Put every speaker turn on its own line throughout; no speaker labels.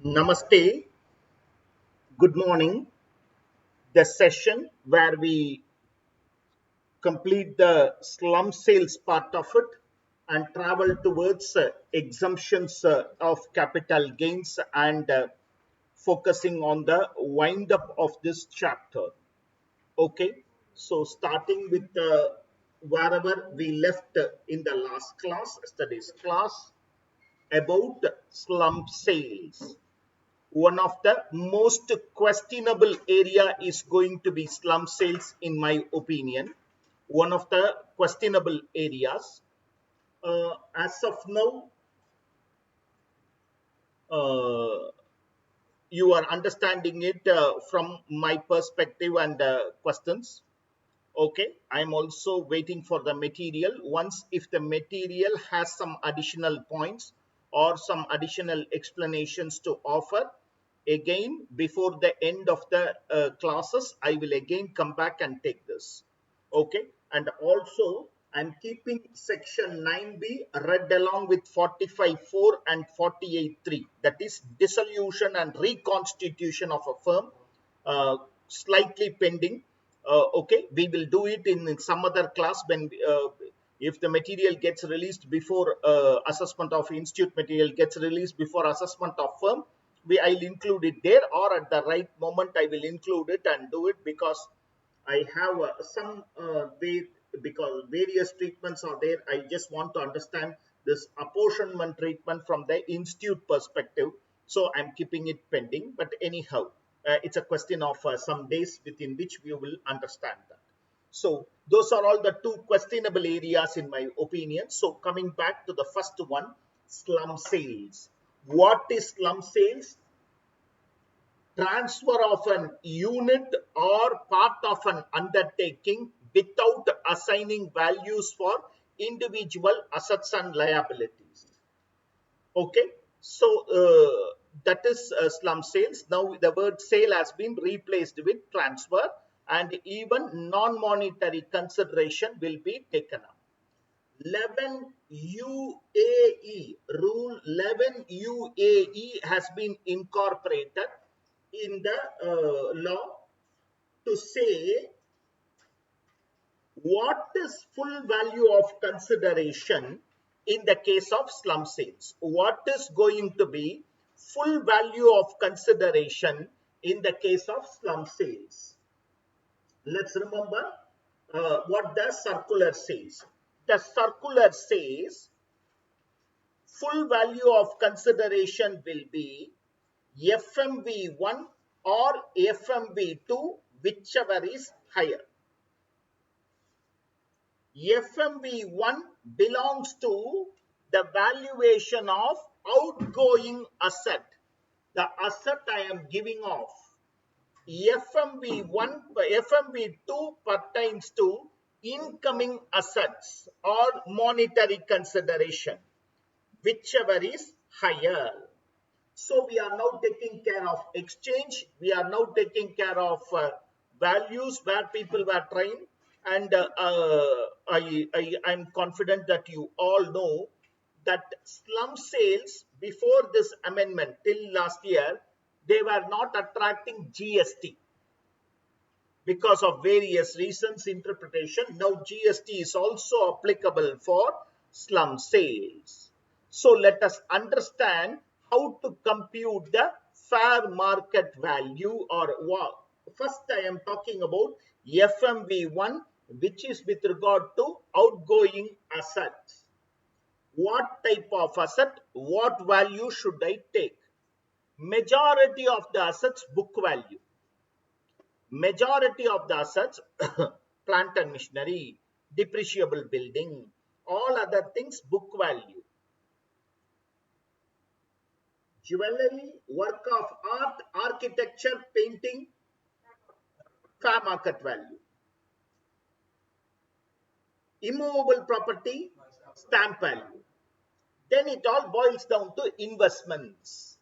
Namaste, good morning. The session where we complete the slum sales part of it and travel towards exemptions of capital gains and focusing on the wind up of this chapter. Okay, so starting with wherever we left in the last class, yesterday's class about slum sales. One of the most questionable area is going to be slum sales, in my opinion. One of the questionable areas. As of now, uh, you are understanding it from my perspective and questions. Okay, I'm also waiting for the material. Once if the material has some additional points or some additional explanations to offer, again before the end of the classes I will again come back and take this. Okay, and also I'm keeping section 9b read along with 45.4 and 48.3, that is dissolution and reconstitution of a firm, slightly pending. Okay, we will do it in some other class when if the material gets released before assessment of institute material gets released before assessment of firm, I'll include it there, or at the right moment I will include it and do it, because I have some because various treatments are there. I just want to understand this apportionment treatment from the institute perspective. So I'm keeping it pending. But anyhow, it's a question of some days within which we will understand that. So those are all the two questionable areas in my opinion. So coming back to the first one, slum sales. What is slum sales? Transfer of an unit or part of an undertaking without assigning values for individual assets and liabilities. Okay, so that is slum sales. Now the word sale has been replaced with transfer, and even non-monetary consideration will be taken up. 11 UAE, Rule 11 UAE has been incorporated in the law to say what is full value of consideration in the case of slum sales. What is going to be full value of consideration in the case of slum sales? Let's remember what the circular says. The circular says full value of consideration will be FMV1 or FMV2, whichever is higher. FMV1 belongs to the valuation of outgoing asset, the asset I am giving off. FMV2 pertains to incoming assets or monetary consideration, whichever is higher. So we are now taking care of exchange. We are now taking care of values where people were trained. And I'm confident that you all know that slum sales before this amendment till last year, they were not attracting GST because of various reasons, interpretation. Now GST is also applicable for slum sales. So let us understand how to compute the fair market value, or what. First I am talking about FMV1, which is with regard to outgoing assets. What type of asset, what value should I take? Majority of the assets book value. Majority of the assets, plant and machinery, depreciable building, all other things book value. Jewelry, work of art, architecture, painting, fair market value. Immovable property, stamp value. Then it all boils down to investments.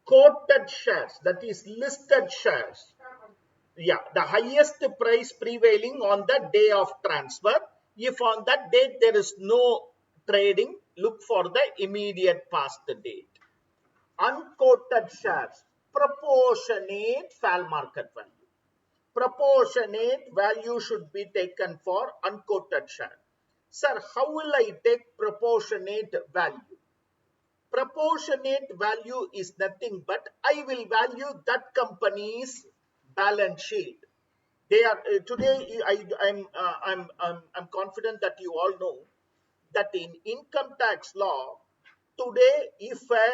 Quoted shares, that is listed shares. Yeah, the highest price prevailing on the day of transfer. If on that date there is no trading, look for the immediate past date. Unquoted shares, proportionate fair market value. Proportionate value should be taken for unquoted share. Sir, how will I take proportionate value? Proportionate value is nothing but I will value that company's balance sheet. They are today. I'm confident that you all know that in income tax law today, if a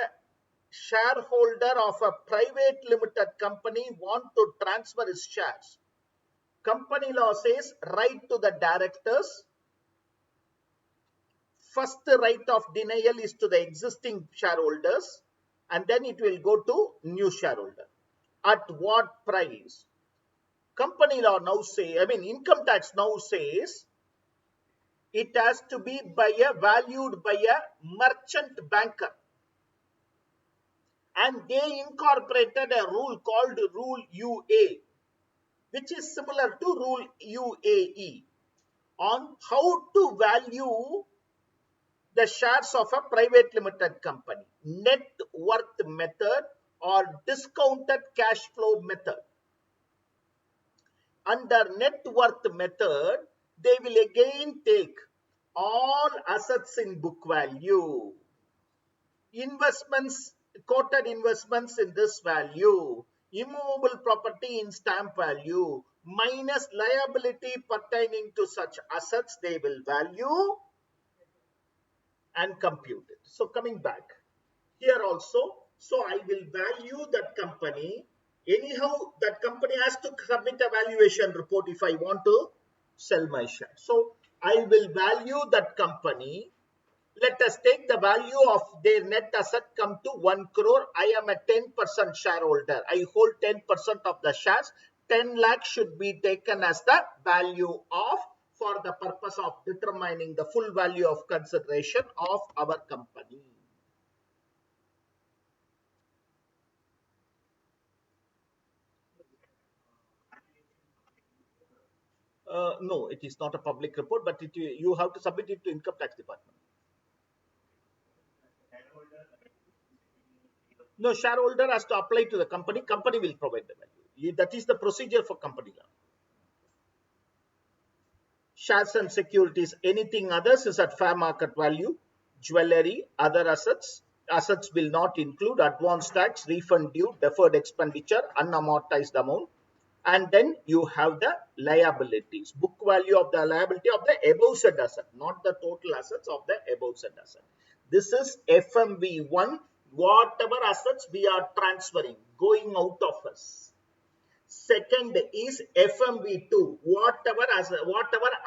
shareholder of a private limited company want to transfer his shares, company law says right to the directors. First right of denial is to the existing shareholders, and then it will go to new shareholder. At what price? Company law now say, I mean income tax now says it has to be valued by a merchant banker, and they incorporated a rule called rule UA, which is similar to rule UAE on how to value the shares of a private limited company, net worth method or discounted cash flow method. Under net worth method, they will again take all assets in book value, investments, quoted investments in this value, immovable property in stamp value, minus liability pertaining to such assets, they will value and compute it. So coming back, here also, so I will value that company. Anyhow, that company has to submit a valuation report if I want to sell my share. So I will value that company. Let us take the value of their net asset come to 1 crore. I am a 10% shareholder. I hold 10% of the shares. 10 lakh should be taken as the value of for the purpose of determining the full value of consideration of our company. No, it is not a public report, but you have to submit it to income tax department. No, shareholder has to apply to the company. Company will provide the value. That is the procedure for company law. Shares and securities, anything others is at fair market value. Jewelry, other assets. Assets will not include advance tax, refund due, deferred expenditure, unamortized amount. And then you have the liabilities, book value of the liability of the above said asset, not the total assets of the above said asset. This is FMV1, whatever assets we are transferring, going out of us. Second is FMV2, whatever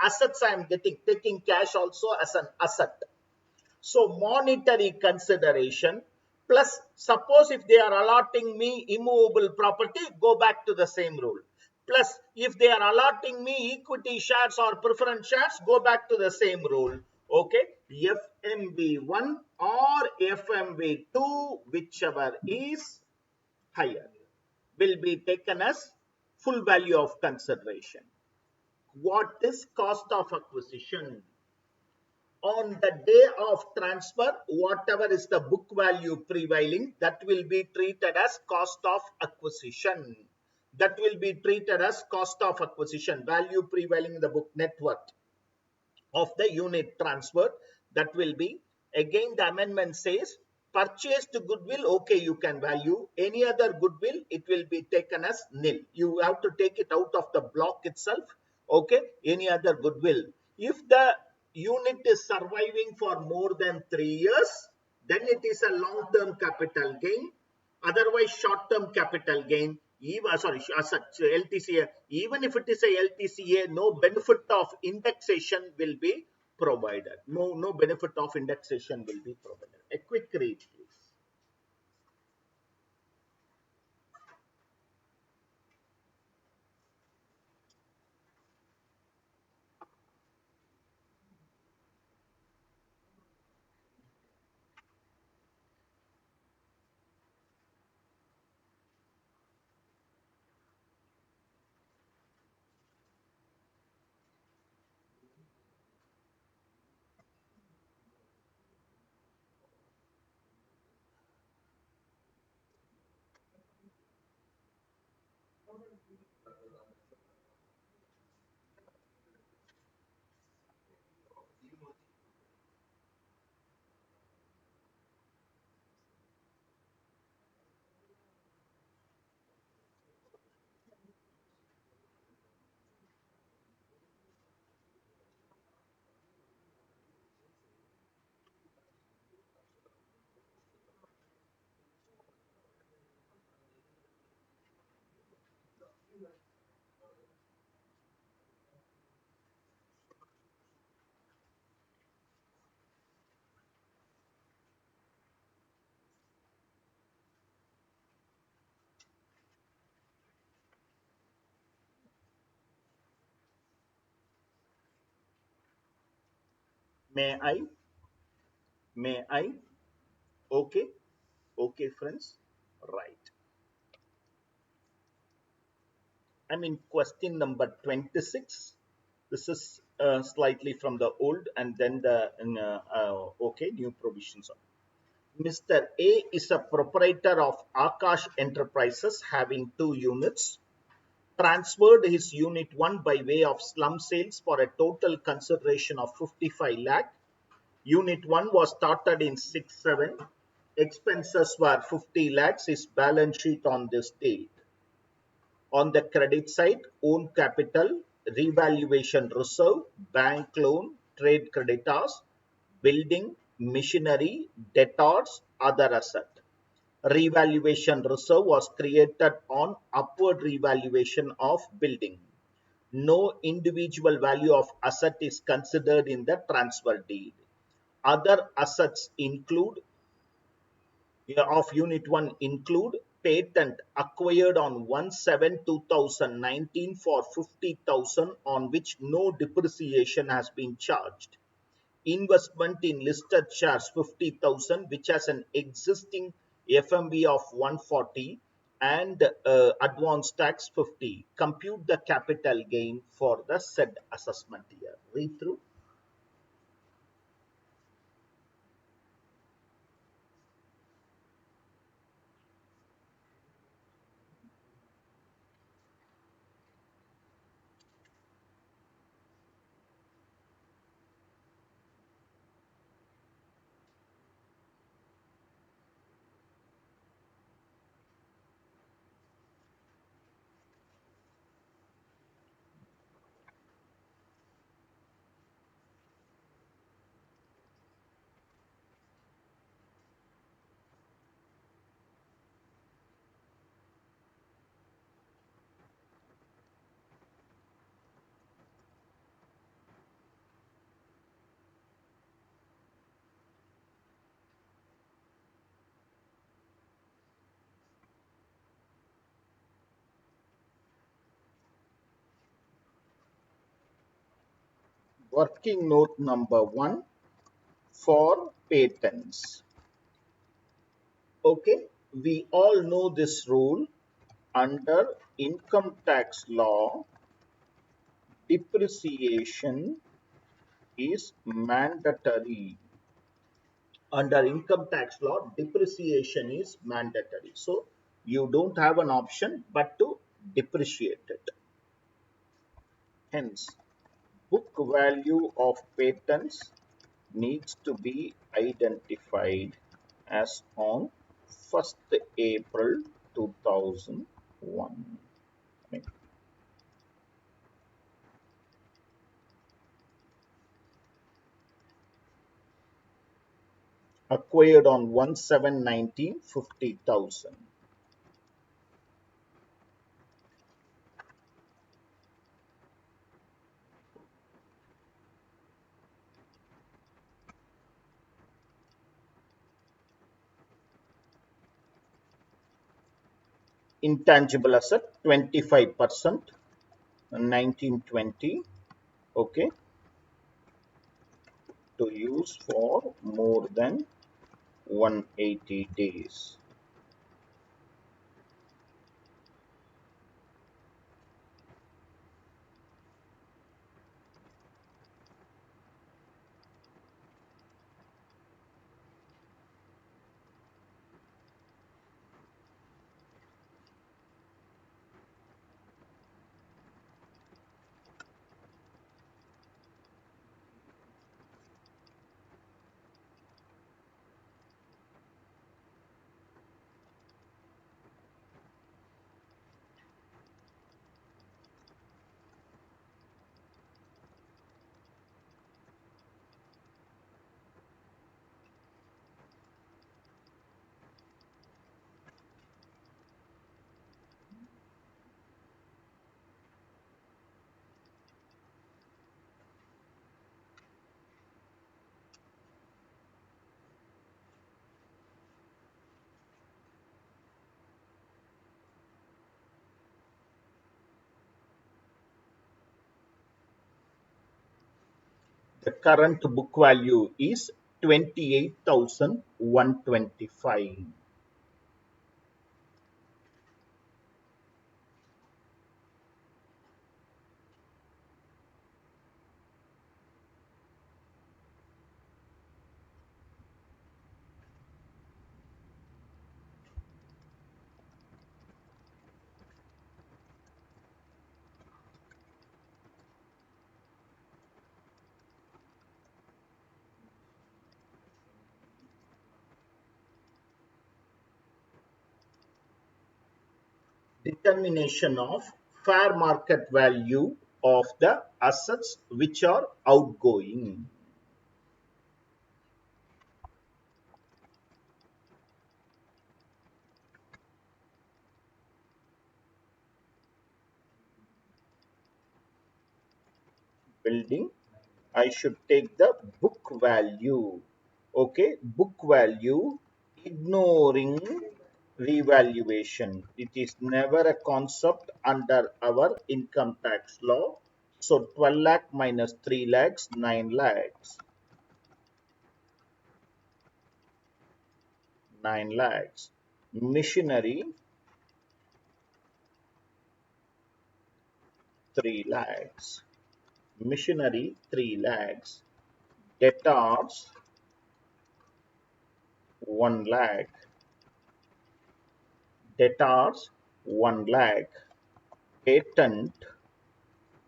assets I am getting, taking cash also as an asset. So monetary consideration plus suppose if they are allotting me immovable property, go back to the same rule. Plus if they are allotting me equity shares or preference shares, go back to the same rule. Okay, FMV1 or FMV2, whichever is higher, will be taken as full value of consideration. What is cost of acquisition? On the day of transfer, whatever is the book value prevailing, that will be treated as cost of acquisition. That will be treated as cost of acquisition, value prevailing in the book net worth of the unit transferred. That will be, again the amendment says, purchased goodwill, okay, you can value. Any other goodwill, it will be taken as nil. You have to take it out of the block itself. Okay, any other goodwill. If the unit is surviving for more than 3 years, then it is a long-term capital gain. Otherwise, short-term capital gain, even LTCA, even if it is a LTCA, no benefit of indexation will be provided. No benefit of indexation will be provided. A quick read, please. May I? May I? Okay. Okay, friends. Right. I'm in question number 26. This is slightly from the old and then the okay, new provisions. Mr. A is a proprietor of Akash Enterprises having two units. Transferred his unit 1 by way of slum sales for a total consideration of 55 lakh. Unit 1 was started in 6/7. Expenses were 50 lakhs. His balance sheet on this date. On the credit side, own capital, revaluation reserve, bank loan, trade creditors, building, machinery, debtors, other asset. Revaluation reserve was created on upward revaluation of building. No individual value of asset is considered in the transfer deed. Other assets include of Unit 1 include patent acquired on 1/7/2019 for 50,000 on which no depreciation has been charged. Investment in listed shares 50,000 which has an existing FMV of 140 and advance tax 50. Compute the capital gain for the said assessment year. Read through. Working note number 1 for patents. Okay, we all know this rule. Under income tax law, depreciation is mandatory. Under income tax law, depreciation is mandatory. So you don't have an option but to depreciate it. Hence, book value of patents needs to be identified as on 1st April 2001. Acquired on 1/7/19, 50,000. Intangible asset 25%, 1920. Okay, to use for more than 180 days. The current book value is 28,125. Determination of fair market value of the assets which are outgoing. Building, I should take the book value. Okay, book value, ignoring revaluation. It is never a concept under our income tax law. So 12 lakh minus 3 lakhs, 9 lakhs. 9 lakhs. Machinery, 3 lakhs. Machinery, 3 lakhs. Debtors, 1 lakh. Debtors, 1 lakh. Patent,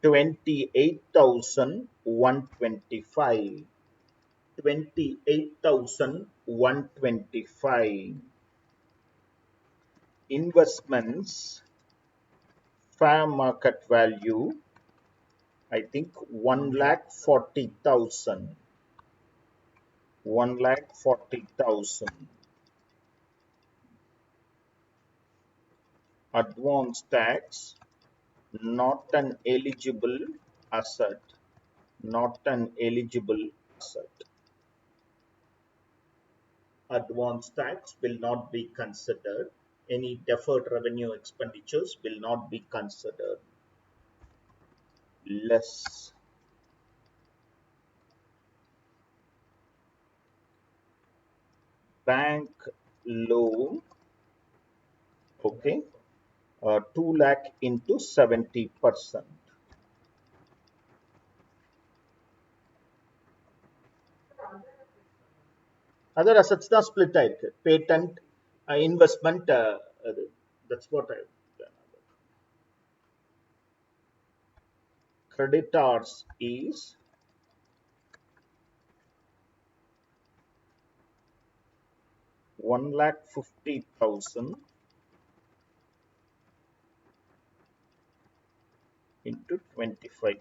28,125. 28,125. Investments, fair market value, I think 1,40,000. 1,40,000. Advance tax, not an eligible asset. Not an eligible asset. Advance tax will not be considered. Any deferred revenue expenditures will not be considered. Less. Bank loan, okay, 2 lakh into 70%. Other assets தான் split ஆயிருக்கு. Patent, investment, that's what I done. Creditors is 1,50,000 into 25%.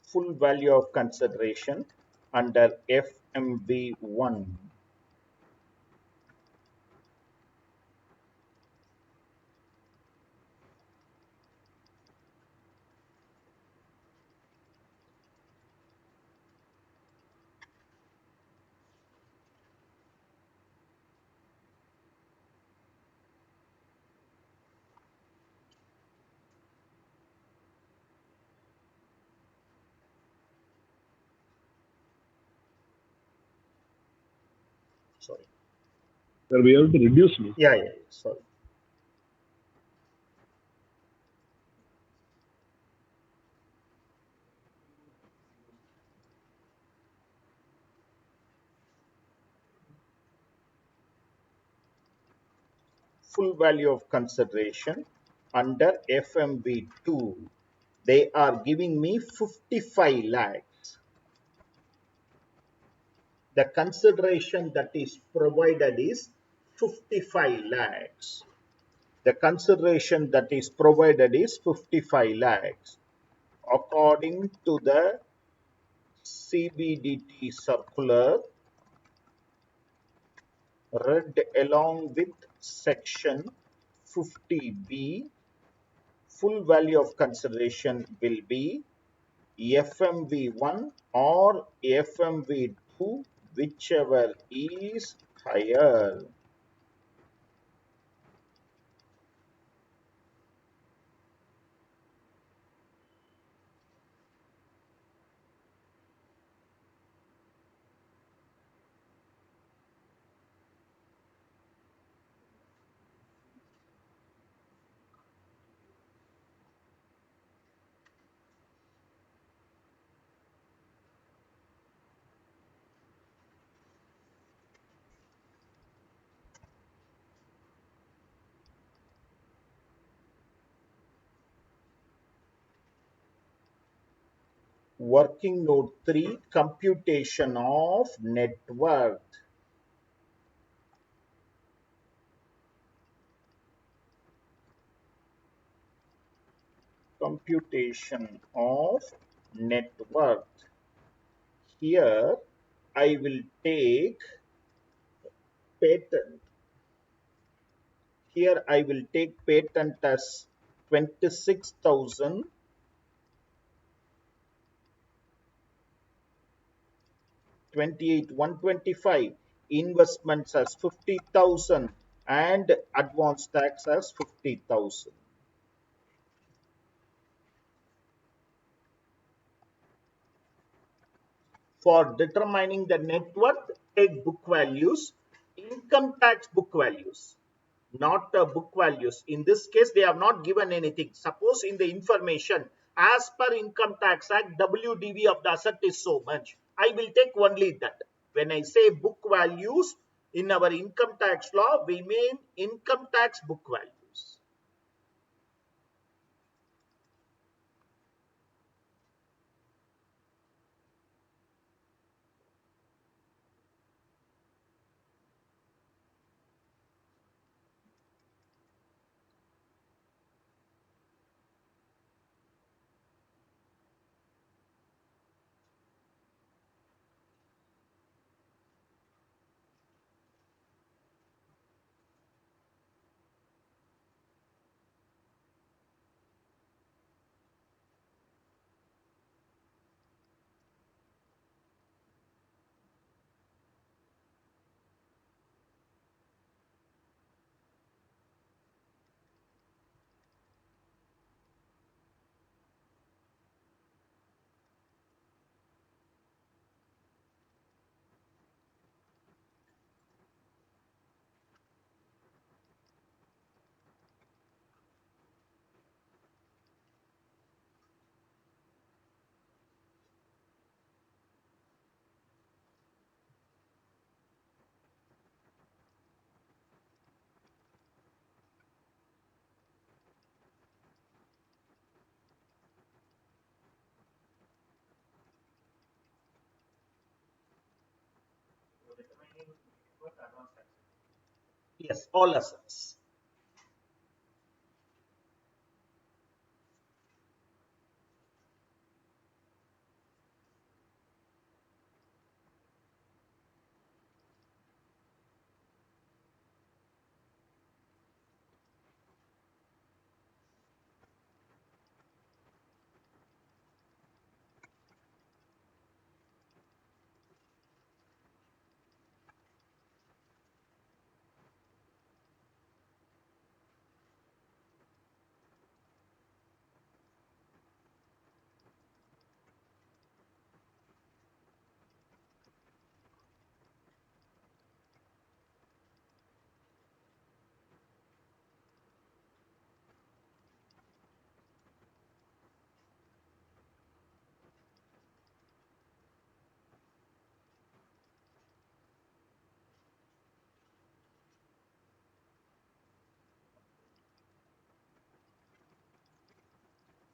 Full value of consideration under FMV1. Sorry.
Sir, we have to reduce me.
Yeah, sorry. Full value of consideration under FMV2. They are giving me 55 lakhs. The consideration that is provided is 55 lakhs. The consideration that is provided is 55 lakhs. According to the CBDT circular, read along with section 50B, full value of consideration will be FMV1 or FMV2, whichever is higher. Working note 3, computation of net worth. Computation of net worth. Here I will take patent. Here I will take patent as 26,000, 28, 125, investments as 50,000 and advance tax as 50,000. For determining the net worth, take book values, income tax book values, not book values. In this case, they have not given anything. Suppose in the information, as per Income Tax Act, WDV of the asset is so much. I will take only that. When I say book values, in our income tax law, we mean income tax book values. Yes, all assets.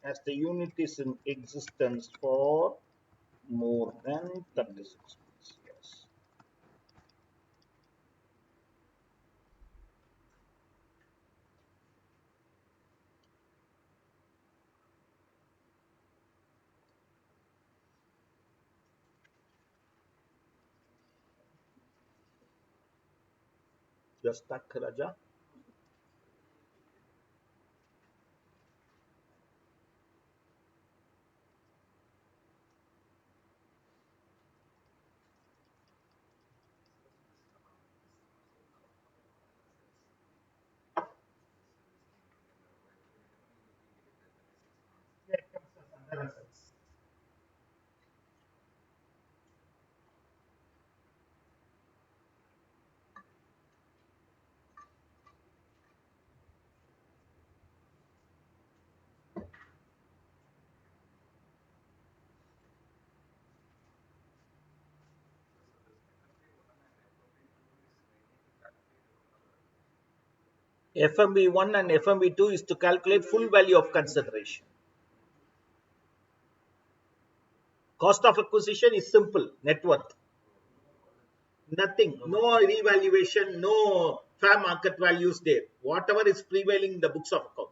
As the unit is in existence for more than 36 months. Yes. Just stuck, Raja. other assets. FMB1 and FMB2 is to calculate full value of consideration. Cost of acquisition is simple, net worth. Nothing, no revaluation, no fair market values there. Whatever is prevailing in the books of account.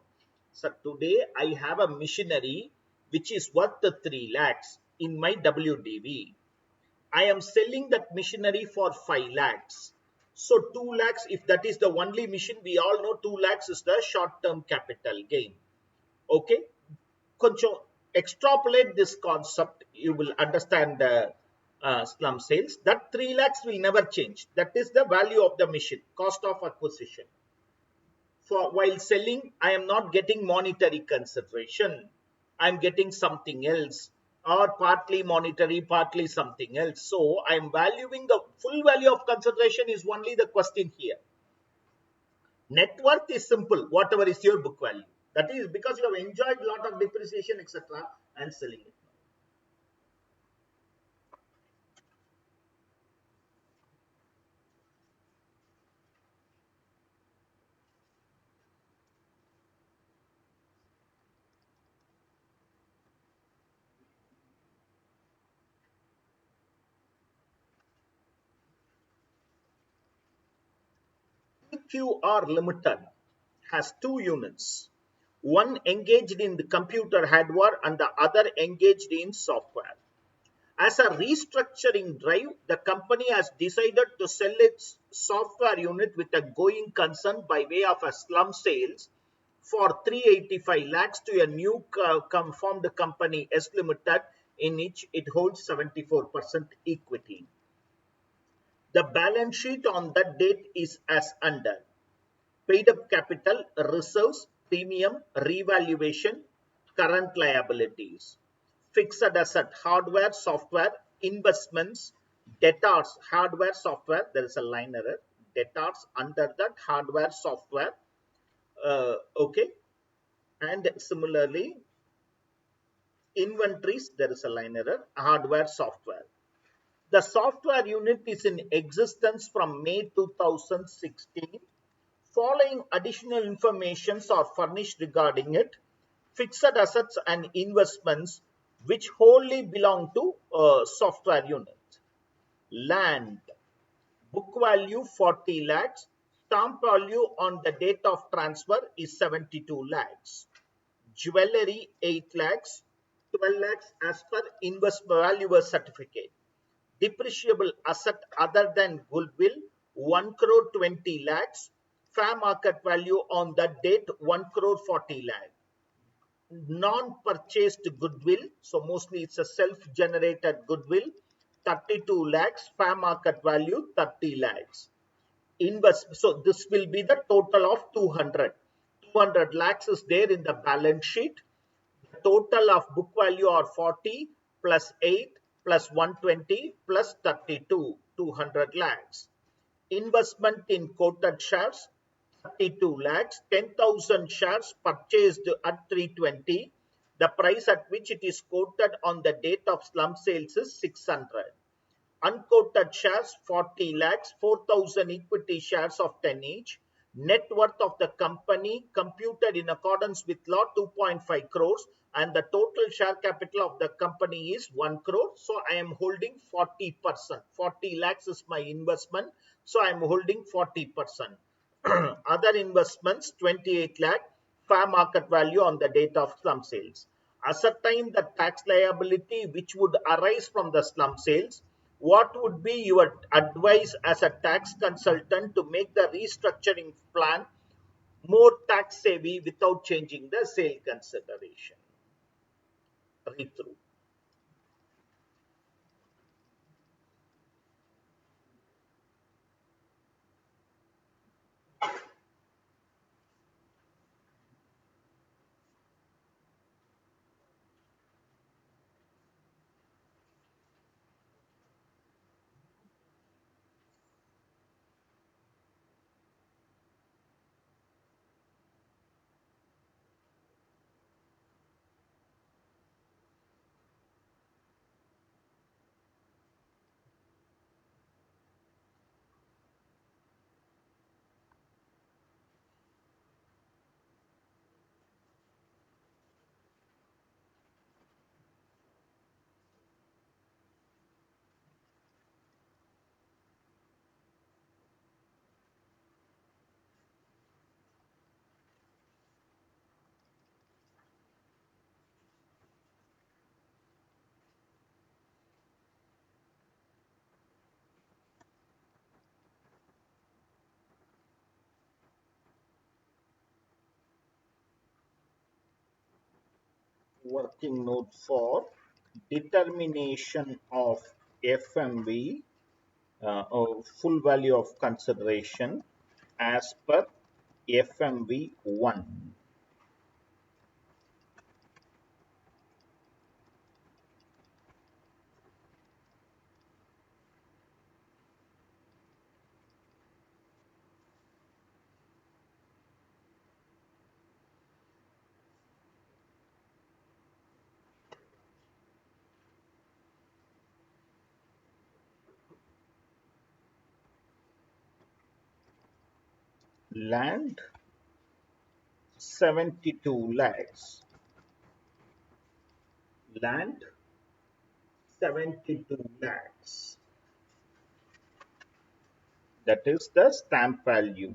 So today I have a machinery which is worth the 3 lakhs in my WDV. I am selling that machinery for 5 lakhs. So 2 lakhs, if that is the only machine, we all know 2 lakhs is the short term capital gain. Okay, కొంచెం extrapolate this concept, you will understand the slum sales. That 3 lakhs will never change. That is the value of the machine, cost of acquisition. For while selling, I am not getting monetary consideration. I'm getting something else, or partly monetary, partly something else. So I'm valuing the full value of consideration is only the question here. Net worth is simple, whatever is your book value. That is because you have enjoyed a lot of depreciation, etc., and selling it. EQR Limited has two units, one engaged in the computer hardware and the other engaged in software. As a restructuring drive, the company has decided to sell its software unit with a going concern by way of a slum sales for 385 lakhs to a new formed company S Limited, in which it holds 74% equity. The balance sheet on that date is as under: paid up capital, reserves, premium, revaluation, current liabilities, fixed asset, hardware, software, investments, debtors, hardware, software. There is a line error. Debtors under that hardware, software. Okay. And similarly, inventories, there is a line error, hardware, software. The software unit is in existence from May 2016. Following additional informations are furnished regarding it: fixed assets and investments which wholly belong to software unit. Land, book value 40 lakhs, stamp value on the date of transfer is 72 lakhs. Jewelry 8 lakhs, 12 lakhs as per investment valuer certificate. Depreciable asset other than goodwill 1 crore 20 lakhs, fair market value on that date 1 crore 40 lakh. Non-purchased goodwill, so mostly it's a self-generated goodwill, 32 lakhs, fair market value 30 lakhs. So this will be the total of 200. 200 lakhs is there in the balance sheet. The total of book value are 40 plus 8 plus 120 plus 32, 200 lakhs. Investment in quoted shares 32 lakhs, 10,000 shares purchased at 320. The price at which it is quoted on the date of slump sales is 600. Unquoted shares 40 lakhs, 4,000 equity shares of 10 each. Net worth of the company computed in accordance with law 2.5 crores, and the total share capital of the company is 1 crore. So I am holding 40%. 40 lakhs is my investment, so I am holding 40%. Other investments 28 lakh, fair market value on the date of slump sales. Ascertain the tax liability which would arise from the slump sales. What would be your advice as a tax consultant to make the restructuring plan more tax savvy without changing the sale consideration? Read through. working note for determination of FMV, or full value of consideration, as per FMV 1. Land 72 lakhs. Land 72 lakhs. That is the stamp value.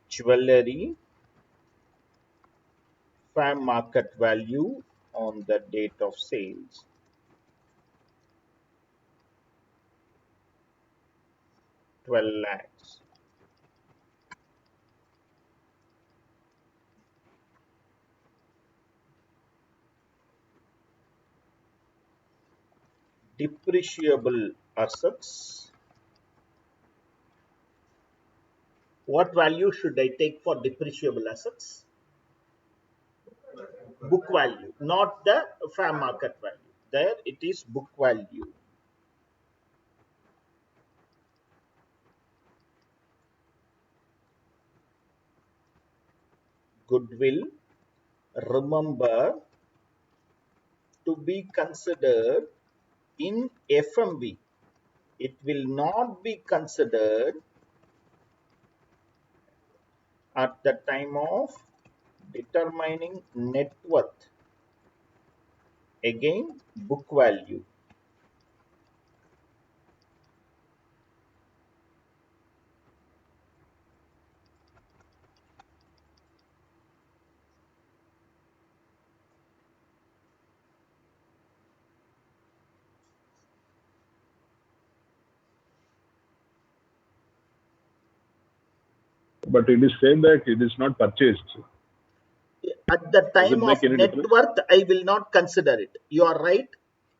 Jewelry, fair market value on the date of sales, 12 lakhs. Depreciable assets. What value should I take for depreciable assets? Book value, not the fair market value. There it is book value. Goodwill, remember, to be considered in FMV. It will not be considered at the time of determining net worth. Again, book value.
But it is said that it is not purchased.
At the
Does it
time of
make any
net
difference?
worth, I will not consider it. You are right.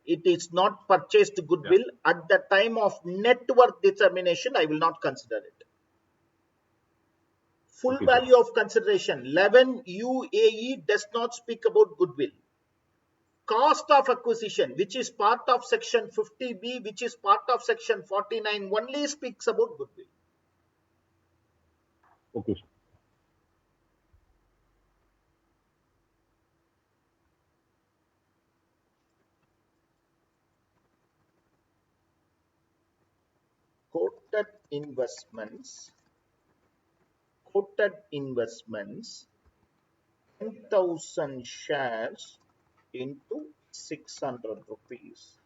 It is not purchased
Yeah.
goodwill. At the time of net worth determination, I will not consider it. Full
Okay, sir.
value of consideration 11 UAE does not speak about goodwill. Cost of acquisition, which is part of section 50B, which is part of section 49, only speaks about goodwill.
Okay, sir.
Quoted investments, quoted investments, 10,000 shares into 600 rupees.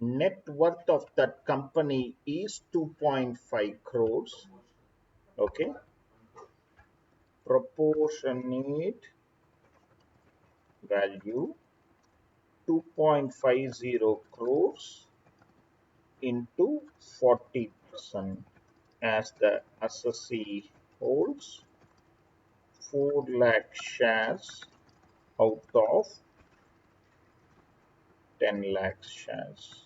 Net worth of that company is 2.5 crores. Okay. Proportionate value 2.50 crores into 40%, as the assessee holds 4 lakh shares out of 10 lakh shares.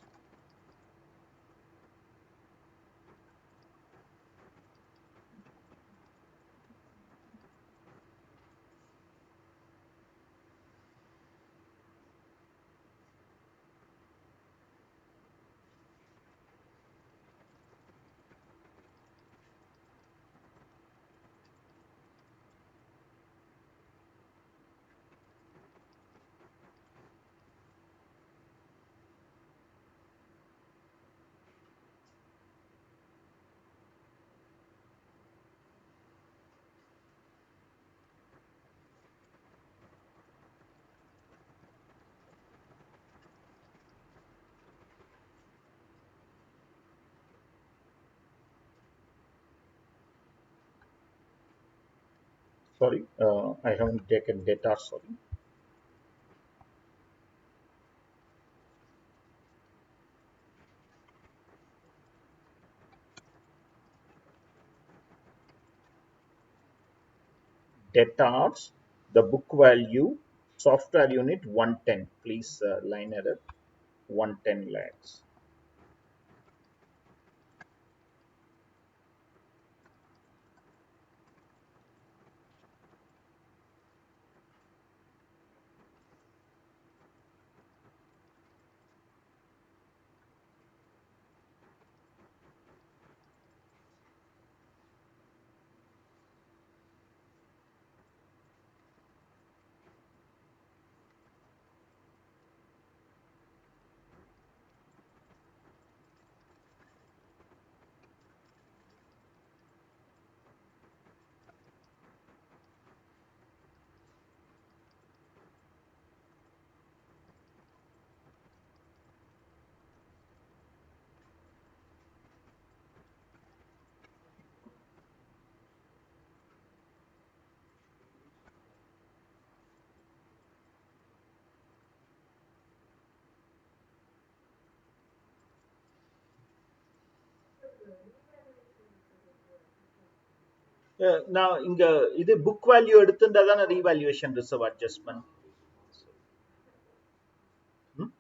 Sorry, I haven't taken data. Sorry. Debtors, the book value, software unit 110. Please, line error 110 lakhs. Now, இங்க இது book value எடுத்துட்டா தானே revaluation reserve adjustment. Hmm?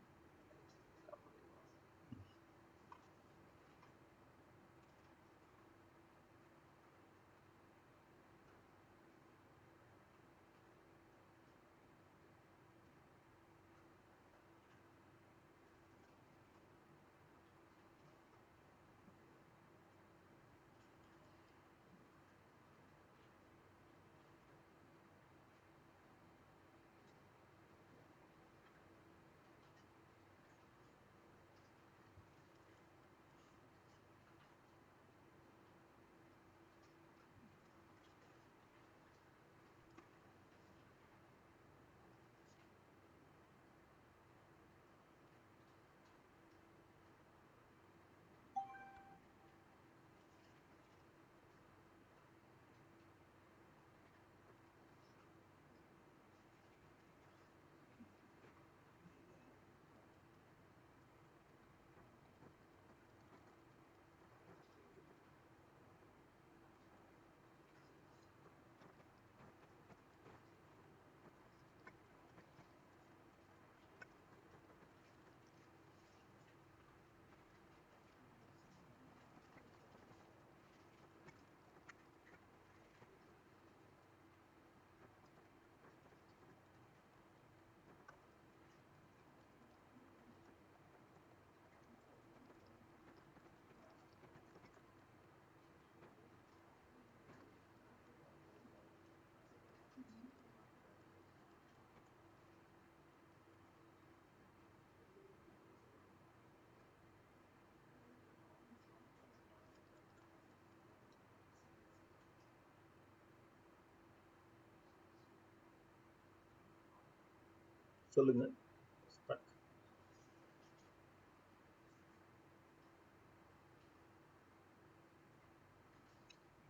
சொல்லுங்க.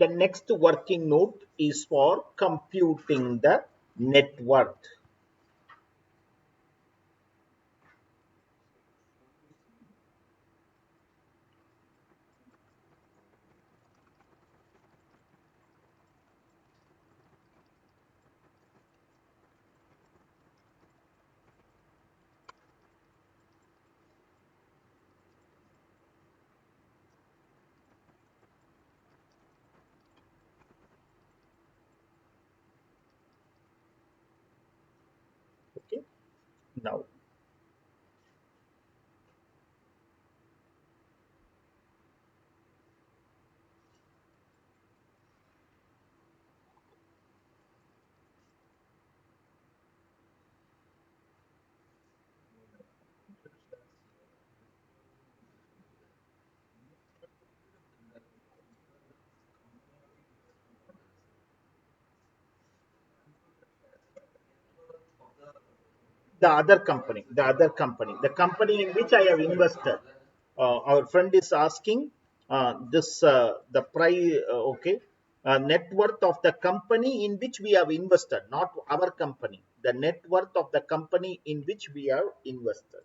The next working note is for computing the net worth. Okay. Now, the company in which I have invested. Our friend is asking this the price. Okay. Net worth of the company in which we have invested, not our company. The net worth of the company in which we have invested.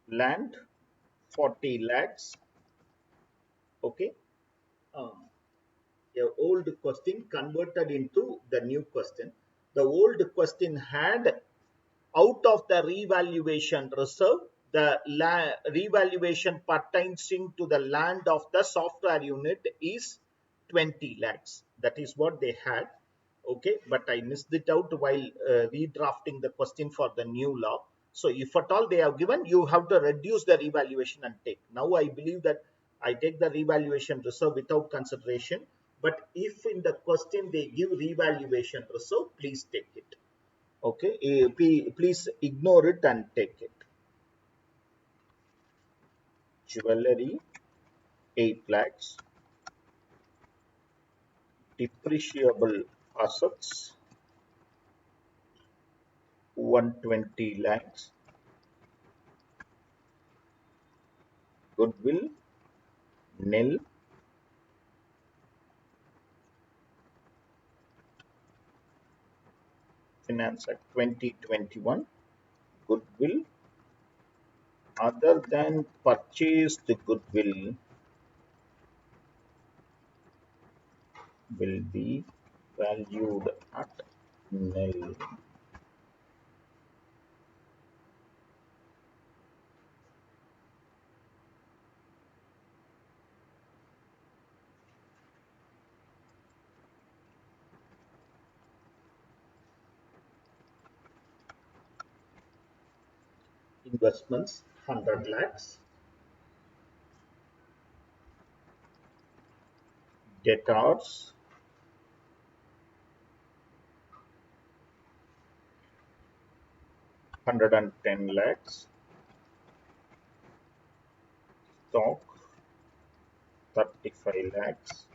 Land, 40 lakhs. Okay. Um, a old question converted into the new question. The old question had, out of the revaluation reserve, the revaluation pertaining to the land of the software unit is 20 lakhs. That is what they had. Okay, but I missed it out while redrafting the question for the new law. So if at all they have given, you have to reduce the revaluation and take. Now I believe that I take the revaluation reserve without consideration. But if in the question they give revaluation reserve, please take it. Okay, please ignore it and take it. Jewelry, 8 lakhs. Depreciable assets, 120 lakhs. Goodwill, nil. Finance Act 2021. Goodwill, other than purchased goodwill, will be valued at nil. Investments, 100 lakhs. Debtors, 110 lakhs. Stock, 35 lakhs.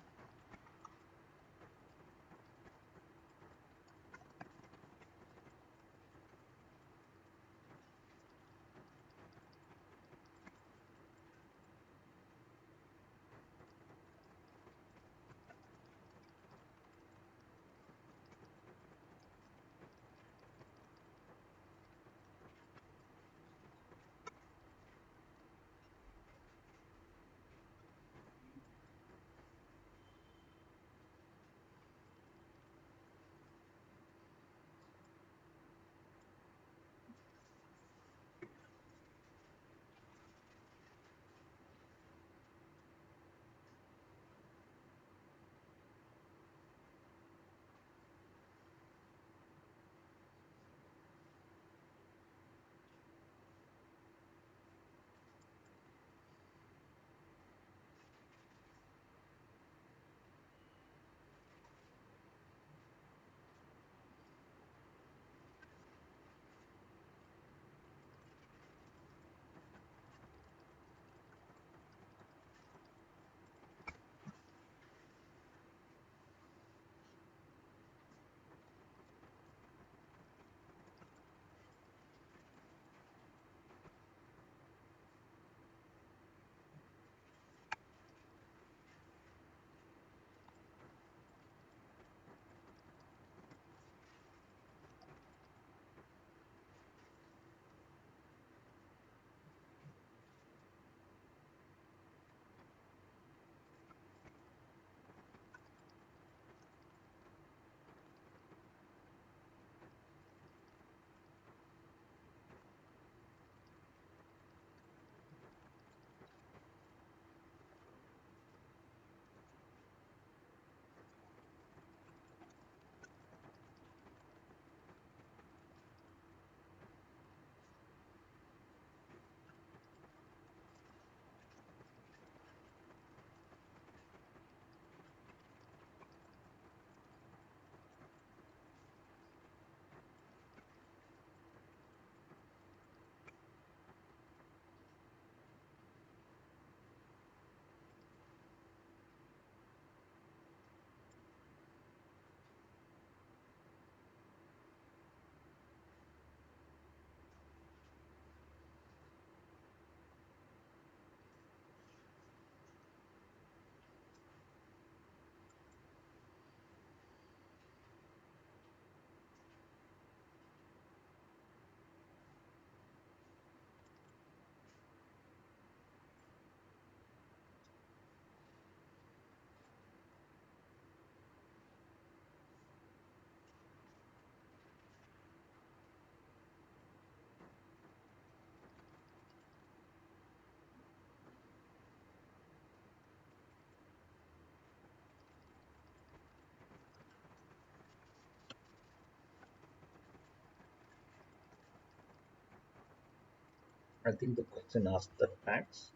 I think the question asked the tax.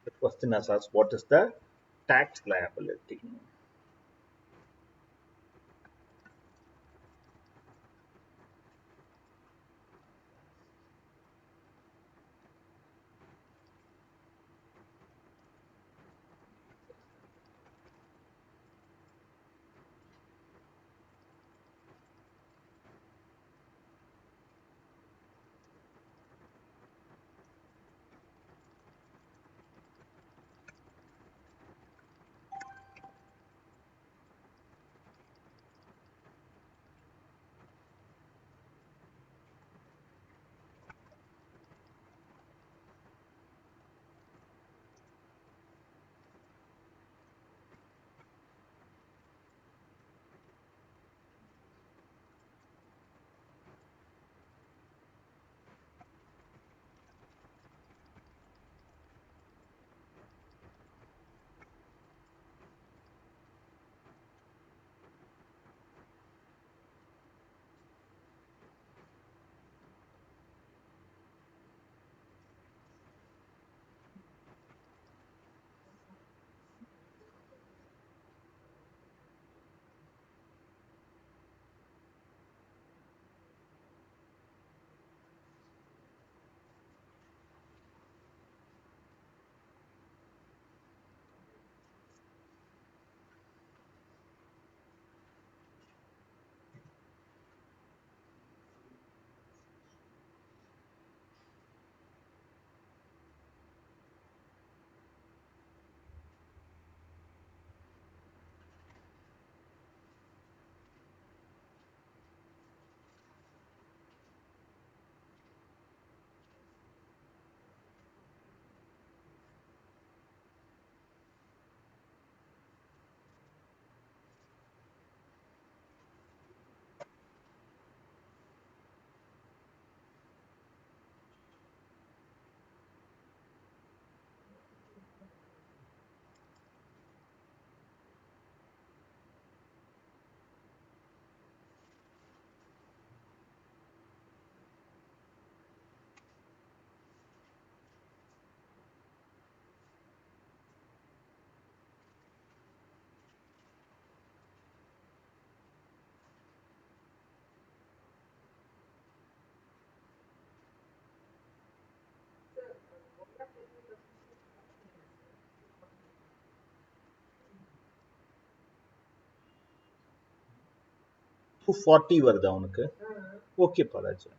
The question has asked what is the tax liability. Two forty வருது அவனுக்கு. Okay Balaji.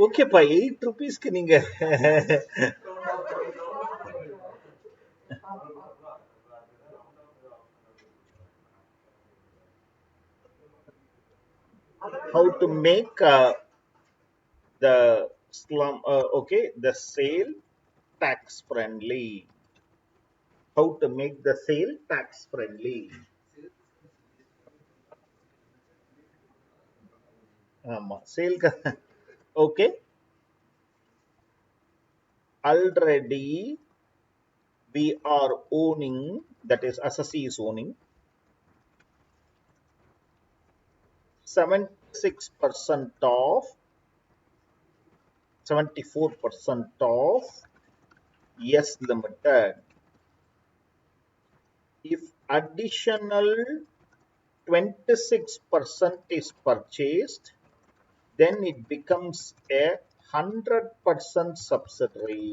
ஓகேப்பா, 8 ரூபீஸ்க்கு நீங்க how to make the slum, okay, the sale tax friendly. How to make the sale tax friendly. ஆமா sale okay, already we are owning, that is assessee is owning 76% of 74% of yes limited. If additional 26% is purchased, then it becomes a 100% subsidiary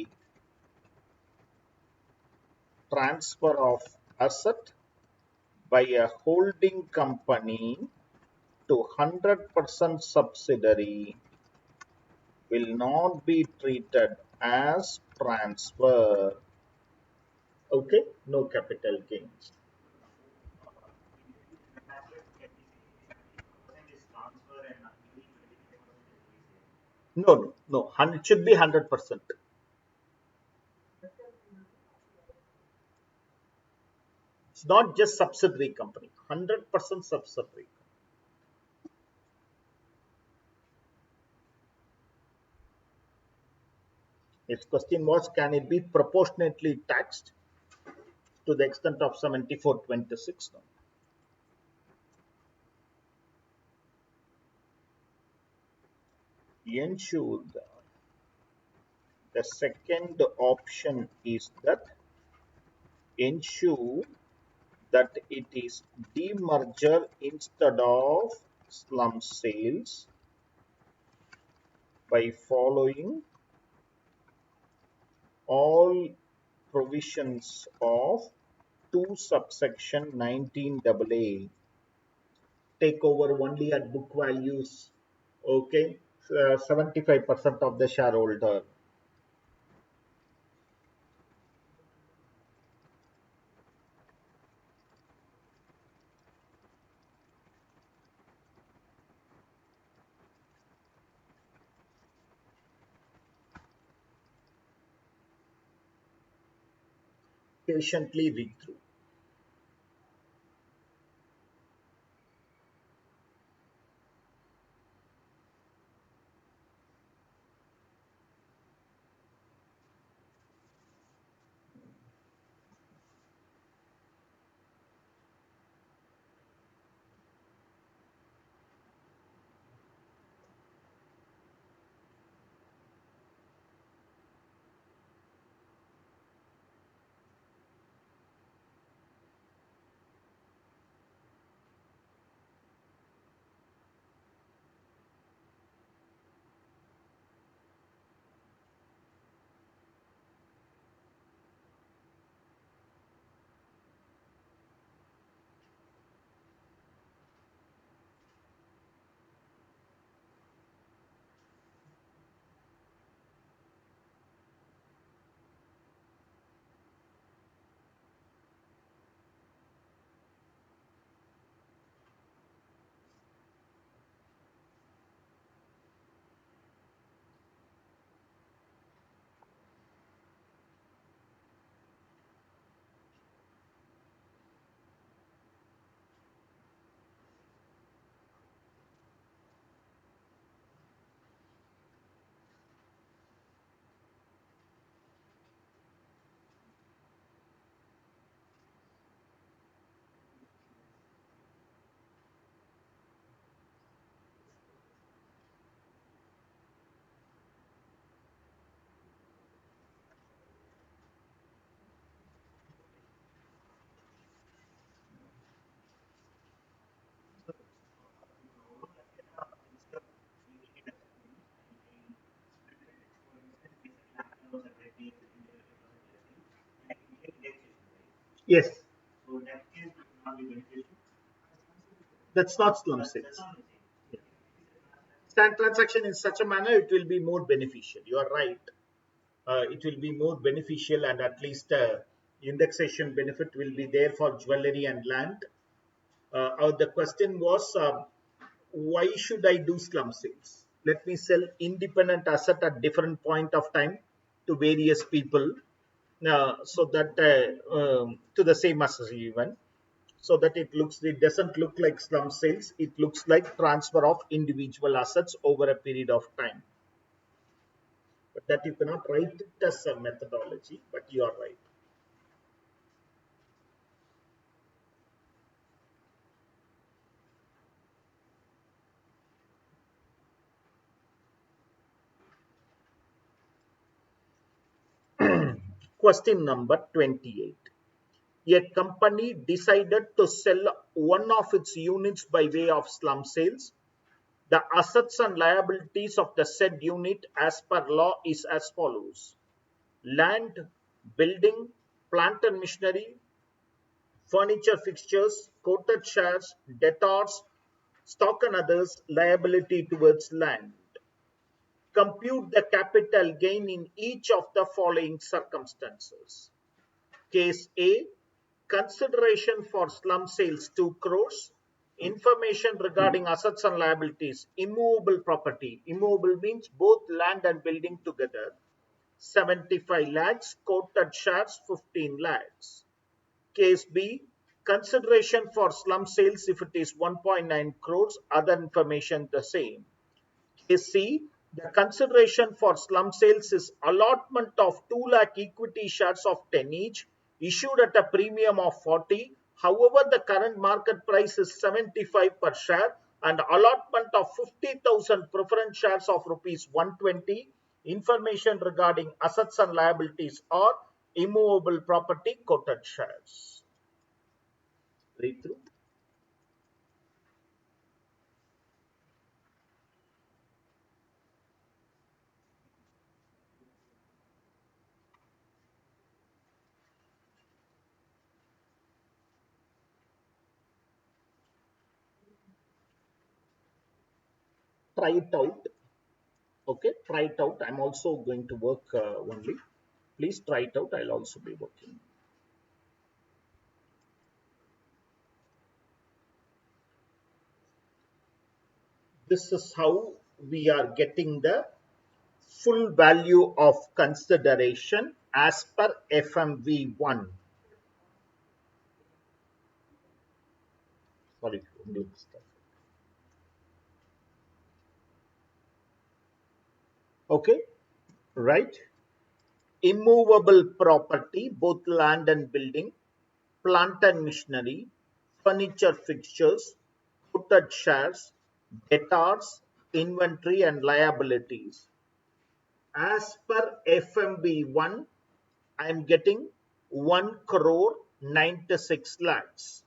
transfer of asset by a holding company to 100% subsidiary will not be treated as transfer. Okay, no capital gains. No, no, no. It should be 100%. It's not just subsidiary company. 100% subsidiary. Its question was, can it be proportionately taxed to the extent of 7426? No. Ensured. The second option is that ensure that it is demerger instead of slum sales by following all provisions of 2 subsection 19AA. Take over only at book values. Okay, 75% of the shareholder. Patiently read through. Yes, that's not slum sales. Stand transaction in such a manner, it will be more beneficial. You are right. It will be more beneficial, and at least indexation benefit will be there for jewelry and land. The question was, why should I do slum sales? Let me sell independent asset at different point of time to various people, so that to the same asset even, so that it doesn't look like slum sales. It looks like transfer of individual assets over a period of time. But that you cannot write it as a methodology. But you are right. Question number 28. A company decided to sell one of its units by way of slum sales. The assets and liabilities of the said unit as per law is as follows: land, building, plant and machinery, furniture fixtures, quoted shares, debtors, stock and others, liability towards land. Compute the capital gain in each of the following circumstances. Case A, consideration for slum sales 2 crores. Information regarding assets and liabilities. Immovable property. Immovable means both land and building together. 75 lakhs. Quoted shares 15 lakhs. Case B, consideration for slump sales if it is 1.9 crores, other information the same. Case C, the consideration for slump sales is allotment of 2 lakh equity shares of 10 each, issued at a premium of 40. However, the current market price is 75 per share and allotment of 50,000 preference shares of rupees 120. Information regarding assets and liabilities or immovable property quoted shares. Read through. Try it out. Okay, try it out. I'm also going to work only. Please try it out. I'll also be working. This is how we are getting the full value of consideration as per FMV1. Sorry, okay, right. Immovable property, both land and building, plant and machinery, furniture fixtures, quoted shares, debtors, inventory and liabilities. As per FMB1, I am getting 1 crore 96 lakhs.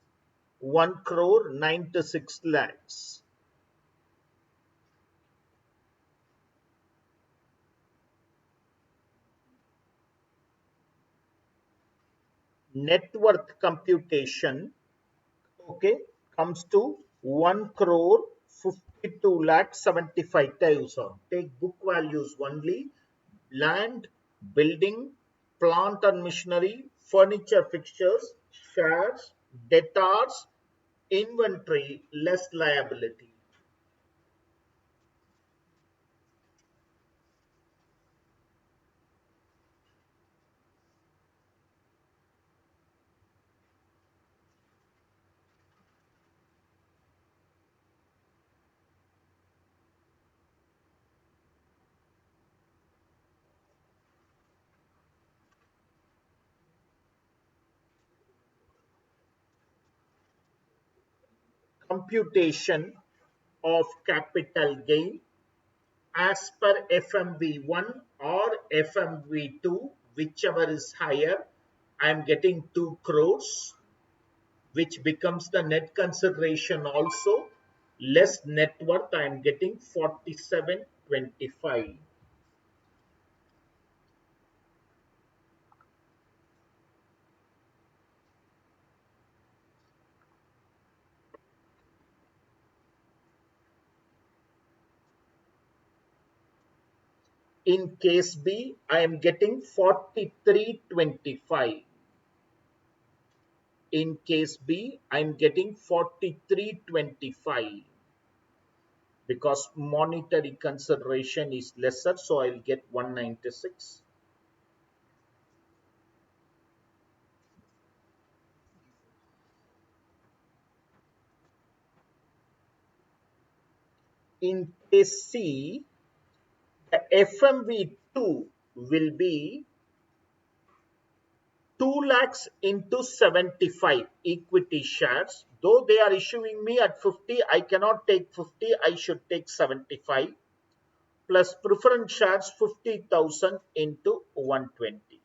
1 crore 96 lakhs. Net worth computation, okay, comes to 1 crore 52 lakh 75,000. Take book values only. Land, building, plant and machinery, furniture fixtures, shares, debtors, inventory, less liability. Computation of capital gain as per FMV1 or FMV2, whichever is higher. I am getting 2 crores, which becomes the net consideration also. Less net worth, I am getting 4725. In case B, I am getting 4325. In case B, I am getting 4325 because monetary consideration is lesser, so I'll get 196. In case C, the FMV2 will be 2 lakhs into 75 equity shares. Though they are issuing me at 50, I cannot take 50, I should take 75 plus preference shares 50,000 into 120.